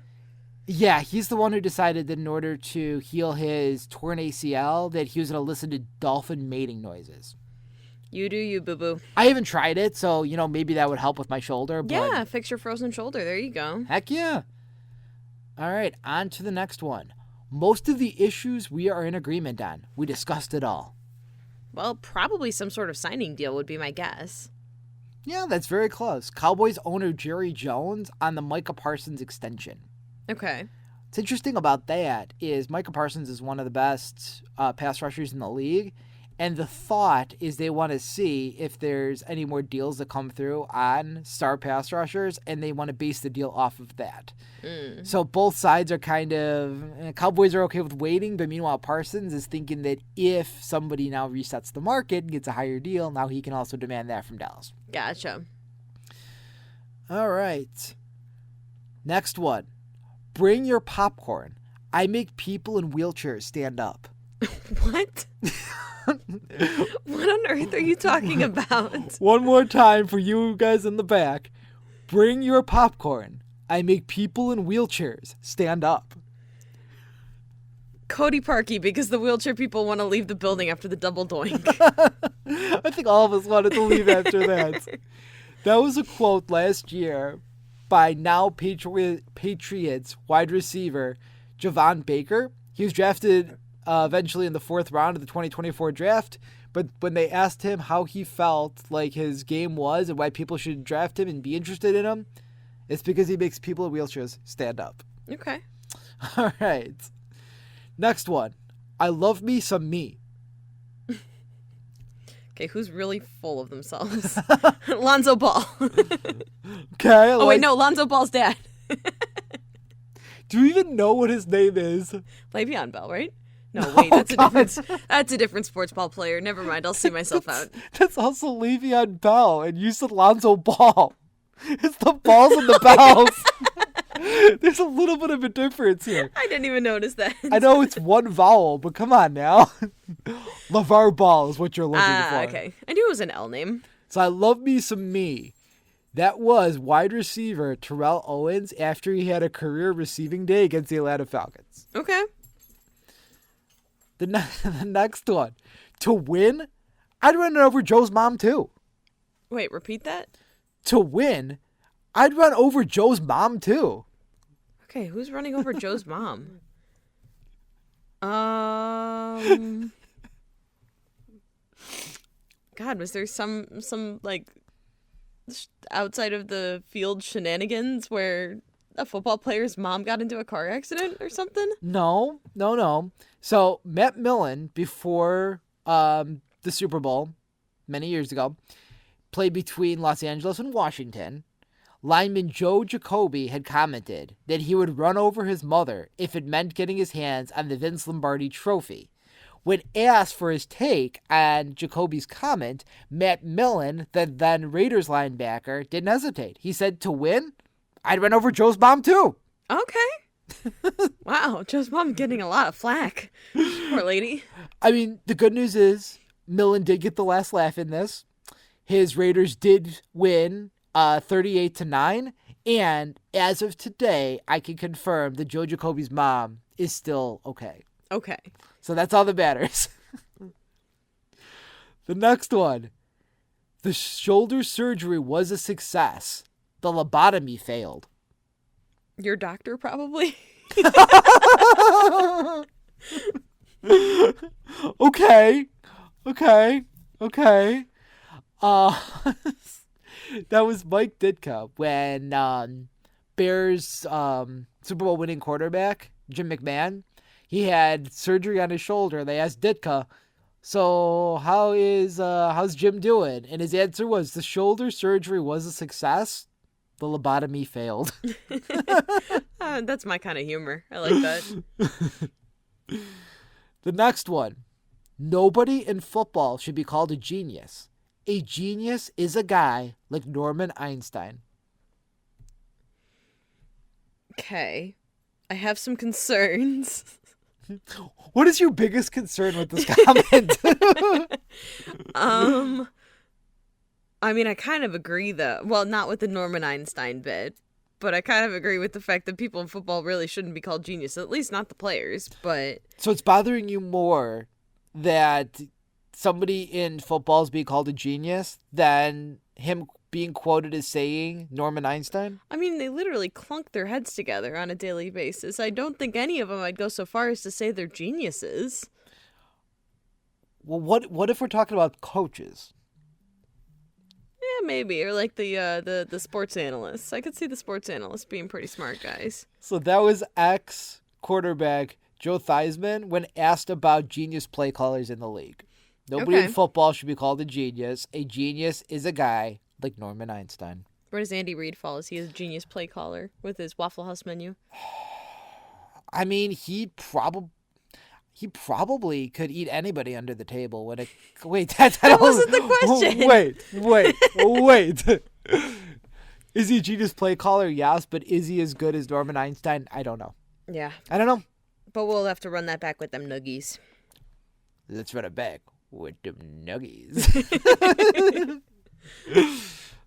Yeah, he's the one who decided that in order to heal his torn ACL that he was going to listen to dolphin mating noises. You do you, boo-boo. I haven't tried it, so, maybe that would help with my shoulder. But yeah, fix your frozen shoulder. There you go. Heck yeah. All right, on to the next one. Most of the issues we are in agreement on. We discussed it all. Well, probably some sort of signing deal would be my guess. Yeah, that's very close. Cowboys owner Jerry Jones on the Micah Parsons extension. Okay. What's interesting about that is Micah Parsons is one of the best pass rushers in the league, and the thought is they want to see if there's any more deals that come through on star pass rushers, and they want to base the deal off of that. So both sides are kind of... Cowboys are okay with waiting, but meanwhile Parsons is thinking that if somebody now resets the market and gets a higher deal, now he can also demand that from Dallas. Gotcha. All right. Next one. Bring your popcorn. I make people in wheelchairs stand up. What? What on earth are you talking about? One more time for you guys in the back. Bring your popcorn. I make people in wheelchairs stand up. Cody Parkey, because the wheelchair people want to leave the building after the double doink. I think all of us wanted to leave after that. That was a quote last year by now Patriots wide receiver Javon Baker. He was drafted eventually in the 4th round of the 2024 draft, but when they asked him how he felt like his game was and why people should draft him and be interested in him, it's because he makes people in wheelchairs stand up. Okay. All right. Next one. I love me some me. Okay, who's really full of themselves? Lonzo Ball. Okay. Oh, wait, no, Lonzo Ball's dad. Do you even know what his name is? Le'Veon Bell, right? No, wait, that's a different sports ball player. Never mind, I'll see myself out. That's also Le'Veon Bell, and you said Lonzo Ball. It's the balls and the bells. There's a little bit of a difference here. I didn't even notice that. I know it's one vowel, but come on now. LeVar Ball is what you're looking for. Okay. I knew it was an L name. So I love me some me. That was wide receiver Terrell Owens after he had a career receiving day against the Atlanta Falcons. Okay. The next one. To win, I'd run over Joe's mom too. Wait, repeat that? To win, I'd run over Joe's mom too. Okay, who's running over Joe's mom? God, was there some like outside of the field shenanigans where a football player's mom got into a car accident or something? No. So Matt Millen, before the Super Bowl many years ago, played between Los Angeles and Washington. Lineman Joe Jacoby had commented that he would run over his mother if it meant getting his hands on the Vince Lombardi trophy. When asked for his take on Jacoby's comment, Matt Millen, the then Raiders linebacker, didn't hesitate. He said, to win, I'd run over Joe's mom too. Okay. Wow, Joe's mom getting a lot of flack. Poor lady. I mean, the good news is Millen did get the last laugh in this. His Raiders did win 38-9, and as of today, I can confirm that Joe Jacoby's mom is still okay. Okay. So that's all that matters. The next one. The shoulder surgery was a success. The lobotomy failed. Your doctor, probably? Okay. That was Mike Ditka when Bears Super Bowl winning quarterback Jim McMahon, he had surgery on his shoulder. They asked Ditka, so how's Jim doing? And his answer was the shoulder surgery was a success. The lobotomy failed. That's my kind of humor. I like that. The next one. Nobody in football should be called a genius. A genius is a guy like Norman Einstein. Okay. I have some concerns. What is your biggest concern with this comment? I mean, I kind of agree, though. Well, not with the Norman Einstein bit, but I kind of agree with the fact that people in football really shouldn't be called geniuses, at least not the players, but... So it's bothering you more that somebody in football is being called a genius than him being quoted as saying Norman Einstein? I mean, they literally clunk their heads together on a daily basis. I don't think any of them I'd go so far as to say they're geniuses. Well, what if we're talking about coaches? maybe. Or like the sports analysts. I could see the sports analysts being pretty smart guys. So that was ex-quarterback Joe Theismann when asked about genius play callers in the league. Nobody in football should be called a genius. A genius is a guy like Norman Einstein. Where does Andy Reid fall? Is he a genius play caller with his Waffle House menu? I mean, he probably could eat anybody under the table. Wait, that wasn't the question. Wait. Is he a genius play caller? Yes, but is he as good as Norman Einstein? I don't know. Yeah. I don't know. But we'll have to run that back with them nuggies. Let's run it back with them nuggies.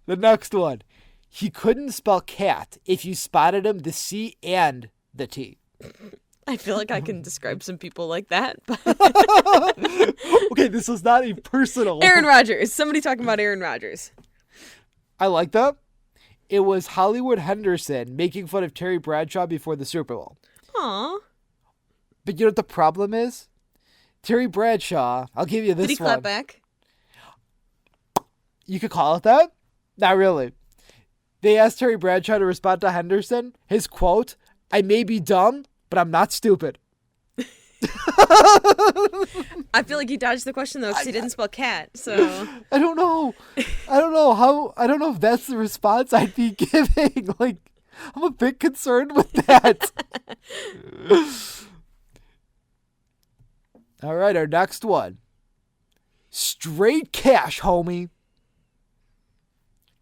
The next one. He couldn't spell cat if you spotted him the C and the T. I feel like I can describe some people like that. But okay, this was not a personal. Aaron Rodgers. Somebody talking about Aaron Rodgers. I like that. It was Hollywood Henderson making fun of Terry Bradshaw before the Super Bowl. Aw. But you know what the problem is? Terry Bradshaw, I'll give you this one. Did he clap back? You could call it that? Not really. They asked Terry Bradshaw to respond to Henderson. His quote, "I may be dumb, but I'm not stupid." I feel like he dodged the question though because he didn't spell cat. So I don't know if that's the response I'd be giving. Like, I'm a bit concerned with that. All right, our next one. Straight cash, homie.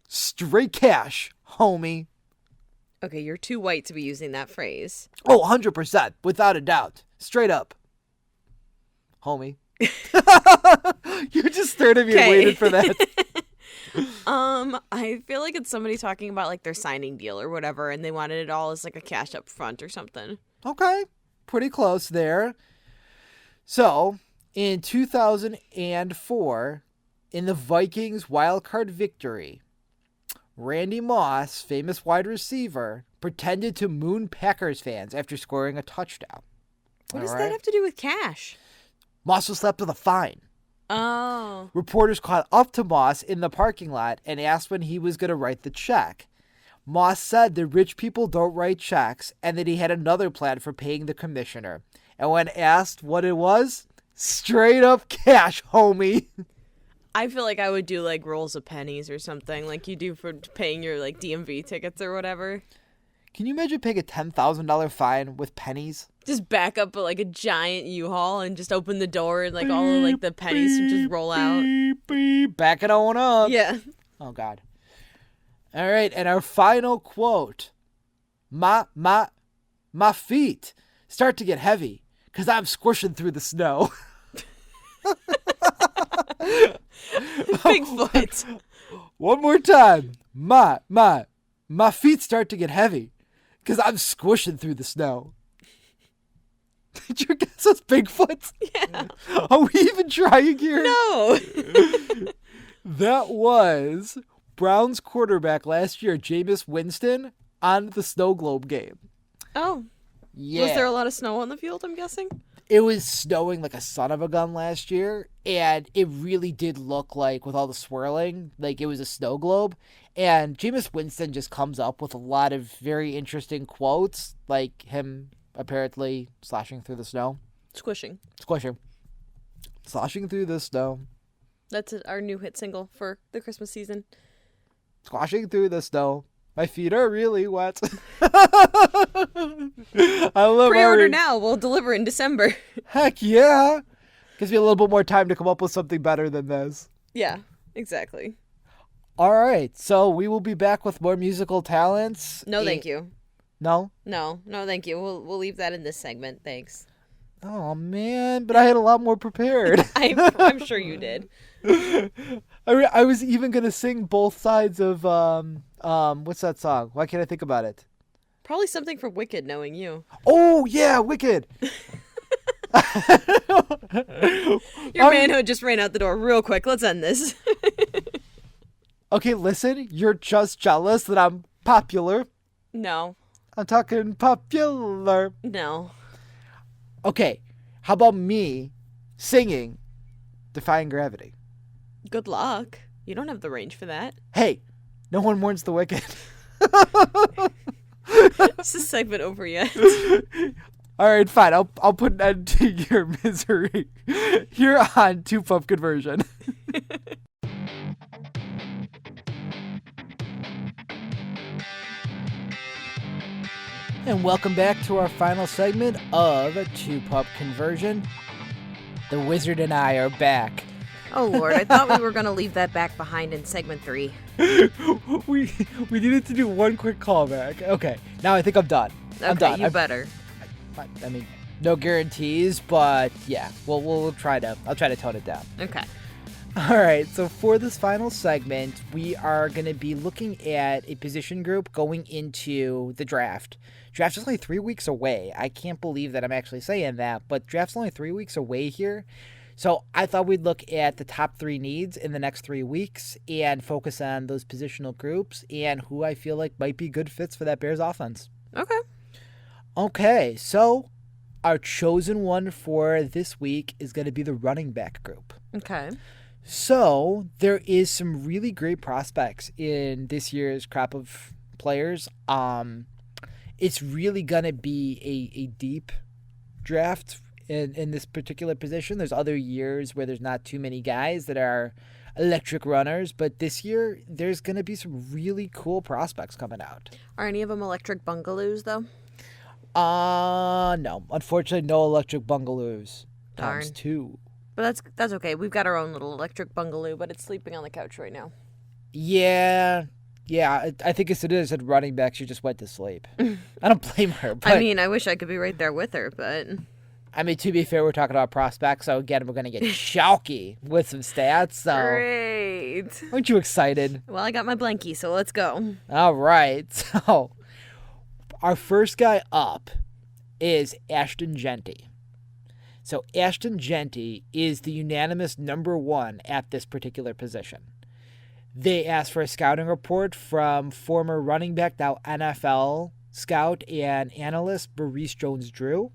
Straight cash, homie. okay, you're too white to be using that phrase. Oh, 100%, without a doubt. Straight up. Homie. You just stared at me and waited for that. I feel like it's somebody talking about like their signing deal or whatever, and they wanted it all as like a cash up front or something. Okay, pretty close there. So, in 2004, in the Vikings wildcard victory, Randy Moss, famous wide receiver, pretended to moon Packers fans after scoring a touchdown. What does that have to do with cash? Moss was slapped with a fine. Oh. Reporters caught up to Moss in the parking lot and asked when he was going to write the check. Moss said that rich people don't write checks and that he had another plan for paying the commissioner. And when asked what it was, straight up cash, homie. I feel like I would do like rolls of pennies or something like you do for paying your like DMV tickets or whatever. Can you imagine paying a $10,000 fine with pennies? Just back up like a giant U-Haul and just open the door and like all of like the pennies just roll out. Back it on up. Yeah. Oh, God. All right, and our final quote. My feet start to get heavy because I'm squishing through the snow. Bigfoot. One more time. My feet start to get heavy because I'm squishing through the snow. Did you guess it's Bigfoot? Yeah. Are we even trying here? No. That was Browns quarterback last year, Jameis Winston, on the snow globe game. Oh. Yeah. Was there a lot of snow on the field, I'm guessing? It was snowing like a son of a gun last year, and it really did look like, with all the swirling, like it was a snow globe. And Jameis Winston just comes up with a lot of very interesting quotes, like him apparently slashing through the snow. Squishing. Sloshing through the snow. That's our new hit single for the Christmas season. Squashing through the snow. My feet are really wet. I love Pre-order now. We'll deliver in December. Heck yeah. Gives me a little bit more time to come up with something better than this. Yeah, exactly. All right. So we will be back with more musical talents. No, thank you. No? No, thank you. We'll leave that in this segment. Thanks. Oh, man. But I had a lot more prepared. I'm sure you did. I was even going to sing both sides of, what's that song? Why can't I think about it? Probably something from Wicked, knowing you. Oh, yeah, Wicked. Your manhood just ran out the door real quick. Let's end this. Okay, listen. You're just jealous that I'm popular. No. I'm talking popular. No. Okay, how about me singing Defying Gravity? Good luck. You don't have the range for that. Hey, no one mourns the wicked. Is this segment over yet? All right, fine. I'll put an end to your misery here on Two Pup Conversion. And welcome back to our final segment of Two Pup Conversion. The wizard and I are back. Oh, Lord. I thought we were going to leave that back behind in segment 3. we needed to do one quick callback. Okay, now I think I'm done. I'm done. You better. I mean, no guarantees, but yeah, we'll try to. I'll try to tone it down. Okay. All right. So for this final segment, we are going to be looking at a position group going into the draft. Draft's only 3 weeks away. I can't believe that I'm actually saying that, but draft's only 3 weeks away here. So I thought we'd look at the top 3 needs in the next 3 weeks and focus on those positional groups and who I feel like might be good fits for that Bears offense. Okay, so our chosen one for this week is going to be the running back group. Okay. So there is some really great prospects in this year's crop of players. It's really going to be a deep draft in this particular position. There's other years where there's not too many guys that are electric runners, but this year there's going to be some really cool prospects coming out. Are any of them electric bungalows, though? No. Unfortunately, no electric bungalows. Darn. Times 2. But that's okay. We've got our own little electric bungalow, but it's sleeping on the couch right now. Yeah, I think as soon as I said running back, she just went to sleep. I don't blame her. But, I mean, I wish I could be right there with her, but... I mean, to be fair, we're talking about prospects, so again, we're going to get chalky with some stats. So, great. Aren't you excited? Well, I got my blankie, so let's go. All right. So, our first guy up is Ashton Jeanty. So, Ashton Jeanty is the unanimous number 1 at this particular position. They asked for a scouting report from former running back, now NFL scout and analyst, Maurice Jones-Drew.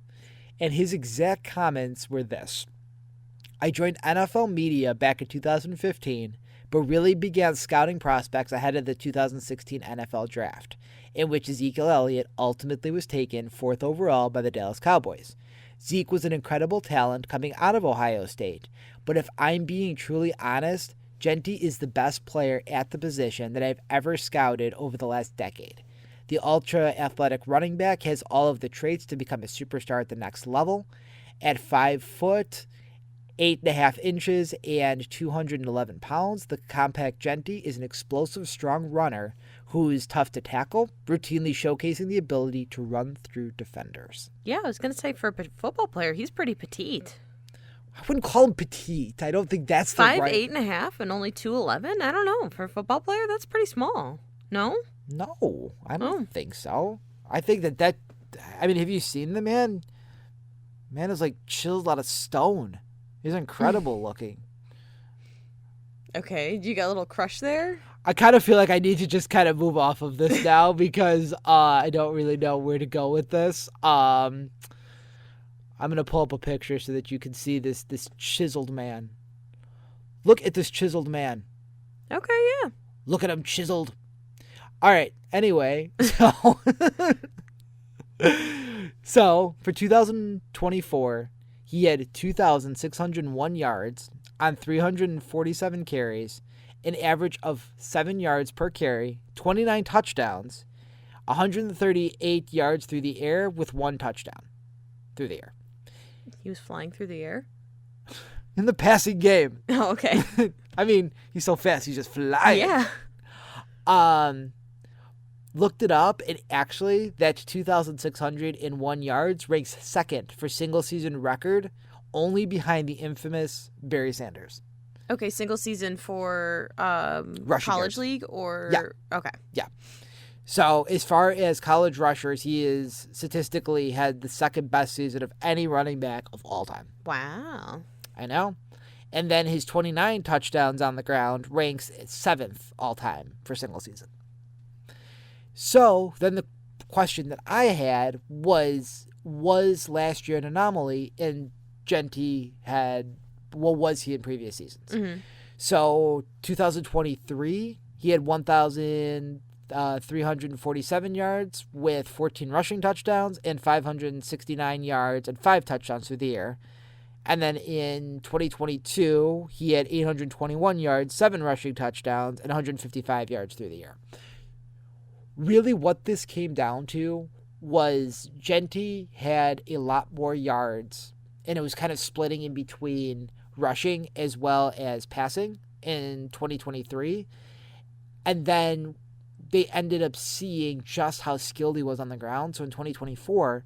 And his exact comments were this: I joined NFL media back in 2015, but really began scouting prospects ahead of the 2016 NFL draft, in which Ezekiel Elliott ultimately was taken 4th overall by the Dallas Cowboys. Zeke was an incredible talent coming out of Ohio State, but if I'm being truly honest, Jeanty is the best player at the position that I've ever scouted over the last decade. The ultra-athletic running back has all of the traits to become a superstar at the next level. At 5 foot, 8.5 inches, and 211 pounds, the compact Jeanty is an explosive, strong runner who is tough to tackle, routinely showcasing the ability to run through defenders. Yeah, I was going to say for a football player, he's pretty petite. I wouldn't call him petite. I don't think that's the 5', right... 8.5, and only 211? I don't know. For a football player, that's pretty small. No? No, I don't think so. I think that... I mean, have you seen the man? Man is like chiseled out of stone. He's incredible looking. Okay, you got a little crush there? I kind of feel like I need to just kind of move off of this now because I don't really know where to go with this. I'm going to pull up a picture so that you can see this chiseled man. Look at this chiseled man. Okay, yeah. Look at him chiseled. All right. Anyway, so for 2024, he had 2,601 yards on 347 carries, an average of 7 yards per carry, 29 touchdowns, 138 yards through the air with 1 touchdown through the air. He was flying through the air? In the passing game. Oh, okay. I mean, he's so fast, he's just flying. Yeah. Looked it up, and actually, that 2,601 yards ranks second for single-season record, only behind the infamous Barry Sanders. Okay, single season for Rushing college yards. league or... Yeah. Okay. Yeah. So, as far as college rushers, he is statistically had the second best season of any running back of all time. Wow. I know. And then his 29 touchdowns on the ground ranks 7th all time for single season. So, then the question that I had was last year an anomaly, and Jeanty was he in previous seasons? Mm-hmm. So 2023, he had 1,347 yards with 14 rushing touchdowns and 569 yards and 5 touchdowns through the air. And then in 2022, he had 821 yards, 7 rushing touchdowns, and 155 yards through the air. Really what this came down to was Genty had a lot more yards, and it was kind of splitting in between rushing as well as passing in 2023. And then they ended up seeing just how skilled he was on the ground. So in 2024,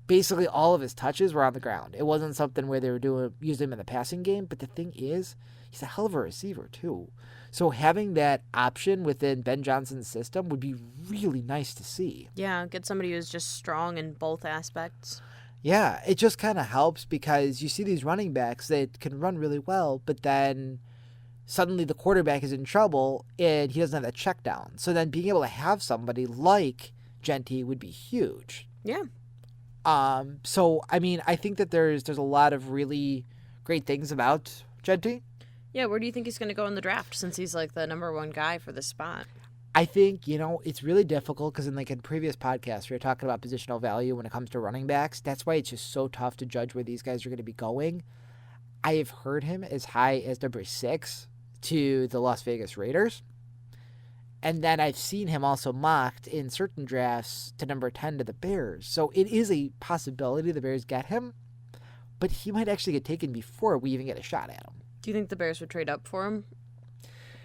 basically all of his touches were on the ground. It wasn't something where they were using him in the passing game. But the thing is, he's a hell of a receiver too. So having that option within Ben Johnson's system would be really nice to see. Yeah, get somebody who's just strong in both aspects. Yeah, it just kind of helps because you see these running backs that can run really well, but then suddenly the quarterback is in trouble and he doesn't have that check down. So then being able to have somebody like Genty would be huge. Yeah. So I mean, I think that there's a lot of really great things about Genty. Yeah, where do you think he's going to go in the draft since he's like the number one guy for this spot? I think, it's really difficult because in previous podcasts, we were talking about positional value when it comes to running backs. That's why it's just so tough to judge where these guys are going to be going. I have heard him as high as number 6 to the Las Vegas Raiders. And then I've seen him also mocked in certain drafts to number 10 to the Bears. So it is a possibility the Bears get him, but he might actually get taken before we even get a shot at him. Do you think the Bears would trade up for him?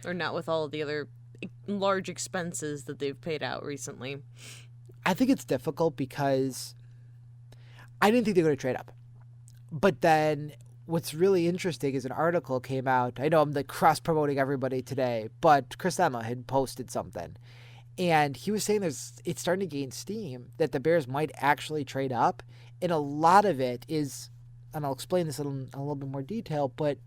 Or not with all of the other large expenses that they've paid out recently? I think it's difficult because I didn't think they were going to trade up. But then what's really interesting is an article came out. I know I'm cross-promoting everybody today, but Chris Emma had posted something. And he was saying it's starting to gain steam that the Bears might actually trade up. And a lot of it is, and I'll explain this in a little bit more detail, but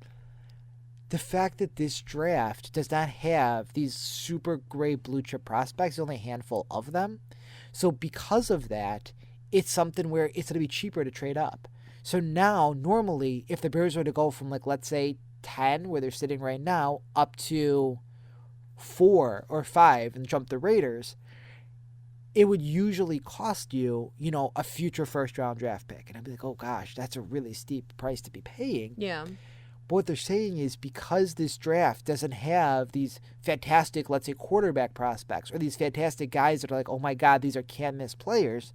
the fact that this draft does not have these super great blue chip prospects, only a handful of them. So because of that, it's something where it's going to be cheaper to trade up. So now, normally, if the Bears were to go from, let's say 10, where they're sitting right now, up to 4 or 5 and jump the Raiders, it would usually cost you, a future first-round draft pick. And I'd be like, oh, gosh, that's a really steep price to be paying. Yeah. But what they're saying is because this draft doesn't have these fantastic, let's say, quarterback prospects or these fantastic guys that are like, oh, my God, these are can't-miss players,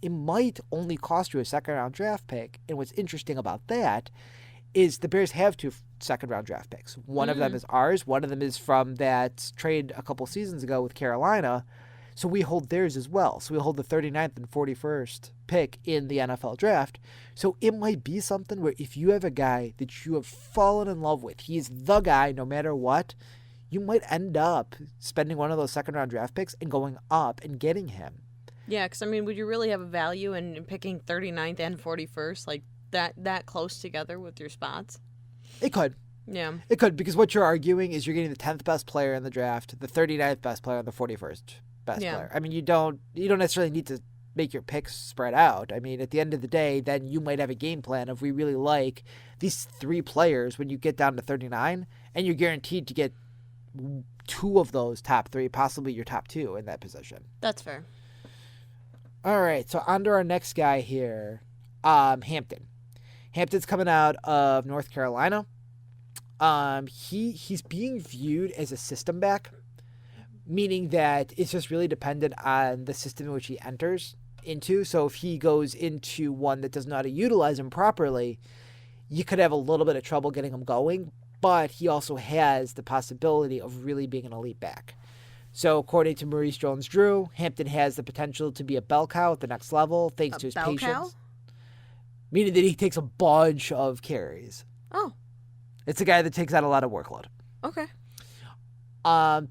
it might only cost you a second-round draft pick. And what's interesting about that is the Bears have 2 second-round draft picks. One of them is ours. One of them is from that trade a couple seasons ago with Carolina. So we hold theirs as well. So we hold the 39th and 41st pick in the NFL draft. So it might be something where if you have a guy that you have fallen in love with, he's the guy no matter what, you might end up spending one of those second-round draft picks and going up and getting him. Yeah, because, would you really have a value in picking 39th and 41st, that close together with your spots? It could. Yeah. It could, because what you're arguing is you're getting the 10th best player in the draft, the 39th best player, and the 41st best player. You don't necessarily need to make your picks spread out. At the end of the day, then you might have a game plan of we really like these 3 players when you get down to 39, and you're guaranteed to get 2 of those top 3, possibly your top 2 in that position. That's fair. All right, so on to our next guy here, Hampton. Hampton's coming out of North Carolina. He's being viewed as a system back, meaning that it's just really dependent on the system in which he enters into. So if he goes into one that does not utilize him properly, you could have a little bit of trouble getting him going, but he also has the possibility of really being an elite back. So according to Maurice Jones-Drew, Hampton has the potential to be a bell cow at the next level thanks to his patience. Cow? Meaning that he takes a bunch of carries. Oh. It's a guy that takes out a lot of workload. Okay.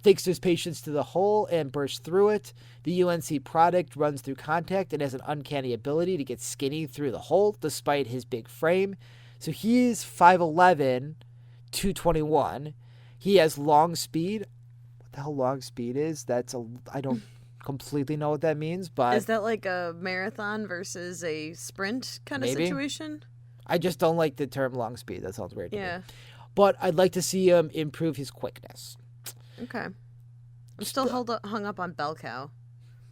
Thanks to his patience to the hole and bursts through it. The UNC product runs through contact and has an uncanny ability to get skinny through the hole despite his big frame. So he's 5'11", 221. He has long speed. What the hell long speed is? I don't completely know what that means, but is that like a marathon versus a sprint kind of situation? I just don't like the term long speed. That sounds weird to me. but I'd like to see him improve his quickness. Okay. I'm still hung up on bell cow.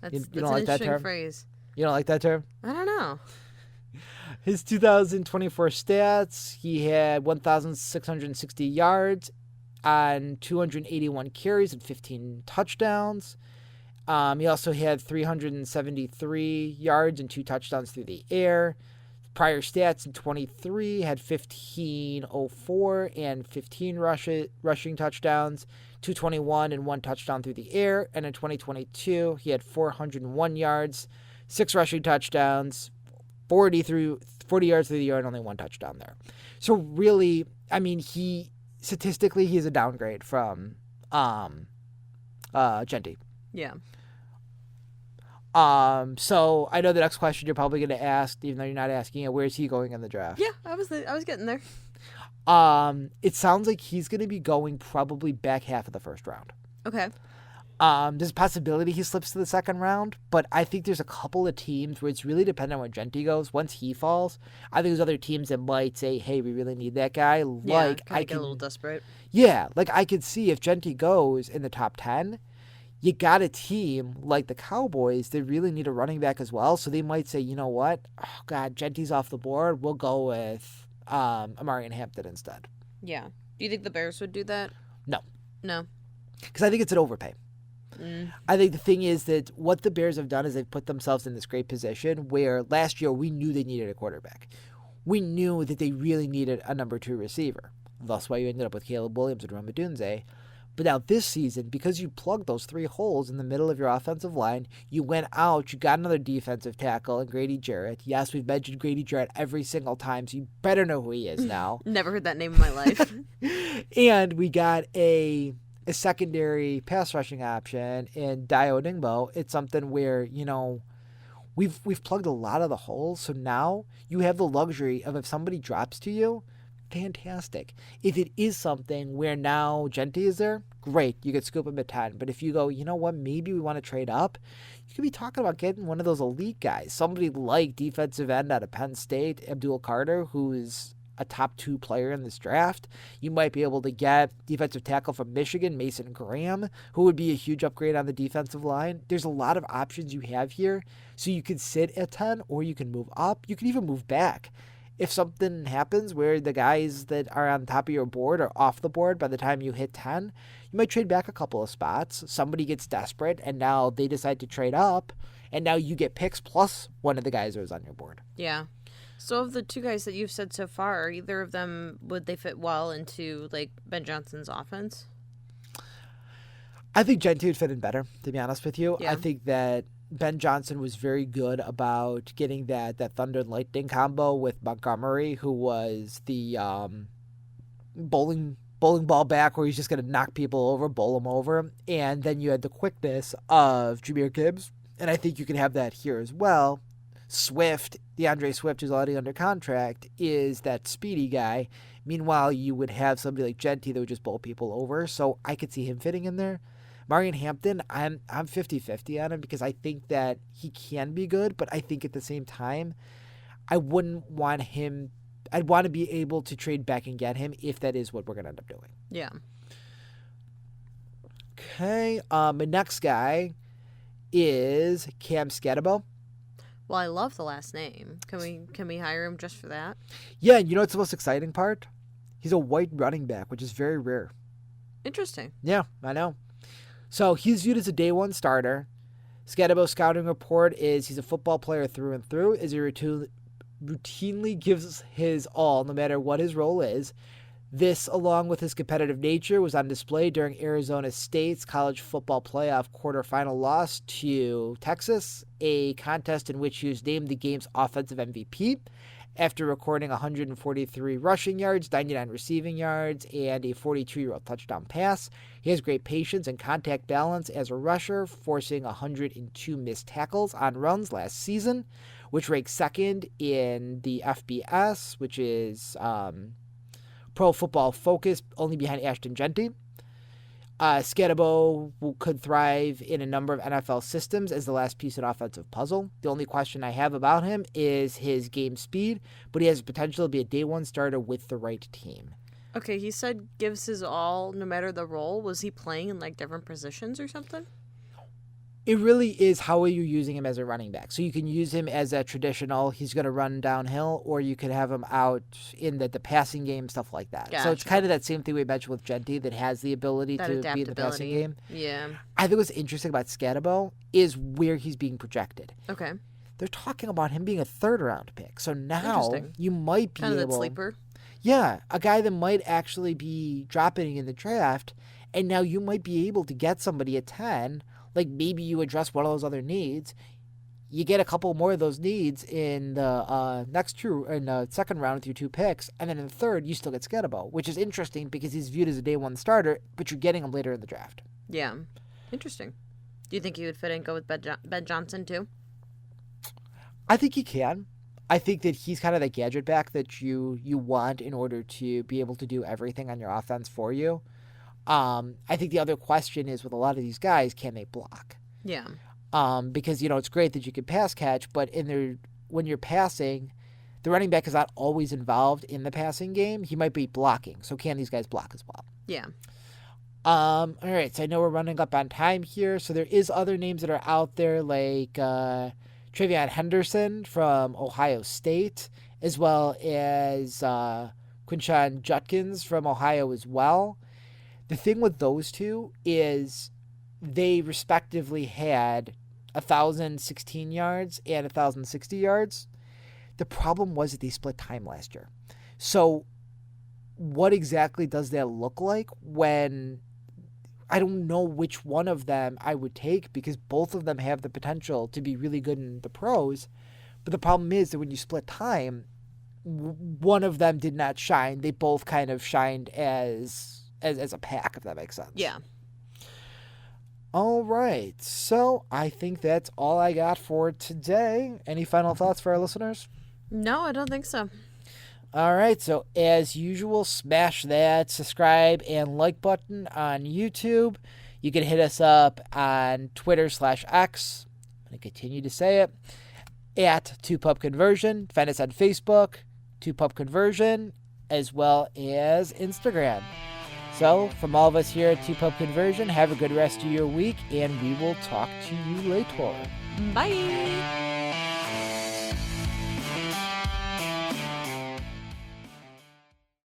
That's You don't an like that interesting term? phrase. You don't like that term? I don't know. His 2024 stats, he had 1,660 yards on 281 carries and 15 touchdowns. He also had 373 yards and 2 touchdowns through the air. Prior stats in 23 had 1,504 and 15 rushing touchdowns, 221 and 1 touchdown through the air. And in 2022, he had 401 yards, 6 rushing touchdowns, 40 yards through the air, and only 1 touchdown there. So really, I mean, statistically, he's a downgrade from Genty. Yeah. So I know the next question you're probably going to ask, even though you're not asking it, where is he going in the draft? Yeah, I was getting there. It sounds like he's going to be going probably back half of the first round. Okay. There's a possibility he slips to the second round, but I think there's a couple of teams where it's really dependent on where Genty goes. Once he falls, I think there's other teams that might say, hey, we really need that guy. Like, I get a little desperate. Yeah, like I could see if Genty goes in the top 10, you got a team like the Cowboys that really need a running back as well. So they might say, you know what? Oh, God, Genty's off the board. We'll go with Amari Hampton instead. Yeah. Do you think the Bears would do that? No. No. Because I think it's an overpay. I think the thing is that what the Bears have done is they've put themselves in this great position where last year we knew they needed a quarterback. We knew that they really needed a number 2 receiver. That's why you ended up with Caleb Williams and Rome Odunze. But now this season, because you plugged those 3 holes in the middle of your offensive line, you went out, you got another defensive tackle in Grady Jarrett. Yes, we've mentioned Grady Jarrett every single time, so you better know who he is now. Never heard that name in my life. And we got a secondary pass rushing option in Dio Dingbo. It's something where, you know, we've plugged a lot of the holes, so now you have the luxury of if somebody drops to you, fantastic. If it is something where now Genty is there, great, you could scoop him at 10. But if you go, you know what, maybe we want to trade up, you could be talking about getting one of those elite guys, somebody like defensive end out of Penn State, Abdul Carter, who's a top 2 player in this draft. You might be able to get defensive tackle from Michigan, Mason Graham, who would be a huge upgrade on the defensive line. There's a lot of options you have here. So you could sit at 10 or you can move up. You can even move back. If something happens where the guys that are on top of your board are off the board by the time you hit 10, you might trade back a couple of spots. Somebody gets desperate and now they decide to trade up and now you get picks plus one of the guys that was on your board. Yeah. So of the 2 guys that you've said so far, either of them, would they fit well into, like, Ben Johnson's offense? I think Genty would fit in better, to be honest with you. Yeah. I think that Ben Johnson was very good about getting that Thunder and Lightning combo with Montgomery, who was the bowling ball back where he's just going to knock people over, bowl them over. And then you had the quickness of Jahmyr Gibbs. And I think you can have that here as well. DeAndre Swift, who's already under contract, is that speedy guy. Meanwhile, you would have somebody like Genty that would just bowl people over. So I could see him fitting in there. Marion Hampton, I'm 50-50 on him because I think that he can be good, but I think at the same time, I wouldn't want him. I'd want to be able to trade back and get him if that is what we're going to end up doing. Yeah. Okay. My next guy is Cam Scatabo. Well, I love the last name. Can we hire him just for that? Yeah, you know what's the most exciting part? He's a white running back, which is very rare. Interesting. Yeah, I know. So he's viewed as a day 1 starter. Scatabo's scouting report is he's a football player through and through, as he routinely gives his all no matter what his role is. This, along with his competitive nature, was on display during Arizona State's college football playoff quarterfinal loss to Texas, a contest in which he was named the game's offensive MVP after recording 143 rushing yards, 99 receiving yards, and a 42-yard touchdown pass. He has great patience and contact balance as a rusher, forcing 102 missed tackles on runs last season, which ranks second in the FBS, which is Pro Football Focus, only behind Ashton Genty. Scatabo could thrive in a number of NFL systems as the last piece of an offensive puzzle. The only question I have about him is his game speed, but he has the potential to be a day 1 starter with the right team. Okay, he said gives his all no matter the role. Was he playing in like different positions or something? It really is how are you using him as a running back. So you can use him as a traditional, he's going to run downhill, or you could have him out in the passing game, stuff like that. Gotcha. So it's kind of that same thing we mentioned with Genty that has the ability That to be in the passing game. Yeah. I think what's interesting about Scatabo is where he's being projected. Okay. They're talking about him being a third-round pick. So now Interesting. you might be Kind of able... that sleeper. Yeah, a guy that might actually be dropping in the draft, and now you might be able to get somebody at 10. Like, maybe you address one of those other needs. You get a couple more of those needs in the second round with your 2 picks, and then in the third, you still get Scatabo, which is interesting because he's viewed as a day 1 starter, but you're getting him later in the draft. Yeah. Interesting. Do you think he would fit in and go with Ben Johnson, too? I think he can. I think that he's kind of the gadget back that you want in order to be able to do everything on your offense for you. I think the other question is with a lot of these guys, can they block? Yeah. Because, it's great that you can pass catch, but when you're passing, the running back is not always involved in the passing game. He might be blocking. So can these guys block as well? Yeah. All right. So I know we're running up on time here. So there is other names that are out there like Travion Henderson from Ohio State, as well as Quinshon Judkins from Ohio as well. The thing with those two is they respectively had 1,016 yards and 1,060 yards. The problem was that they split time last year. So what exactly does that look like when I don't know which one of them I would take because both of them have the potential to be really good in the pros. But the problem is that when you split time, one of them did not shine. They both kind of shined as a pack, if that makes sense. Yeah. All right. So I think that's all I got for today. Any final thoughts for our listeners? No, I don't think so. All right. So as usual, smash that subscribe and like button on YouTube. You can hit us up on Twitter/X. I'm going to continue to say it. At TwoPupConversion. Find us on Facebook, TwoPupConversion, as well as Instagram. So, from all of us here at Two Pup Conversion, have a good rest of your week, and we will talk to you later. Bye.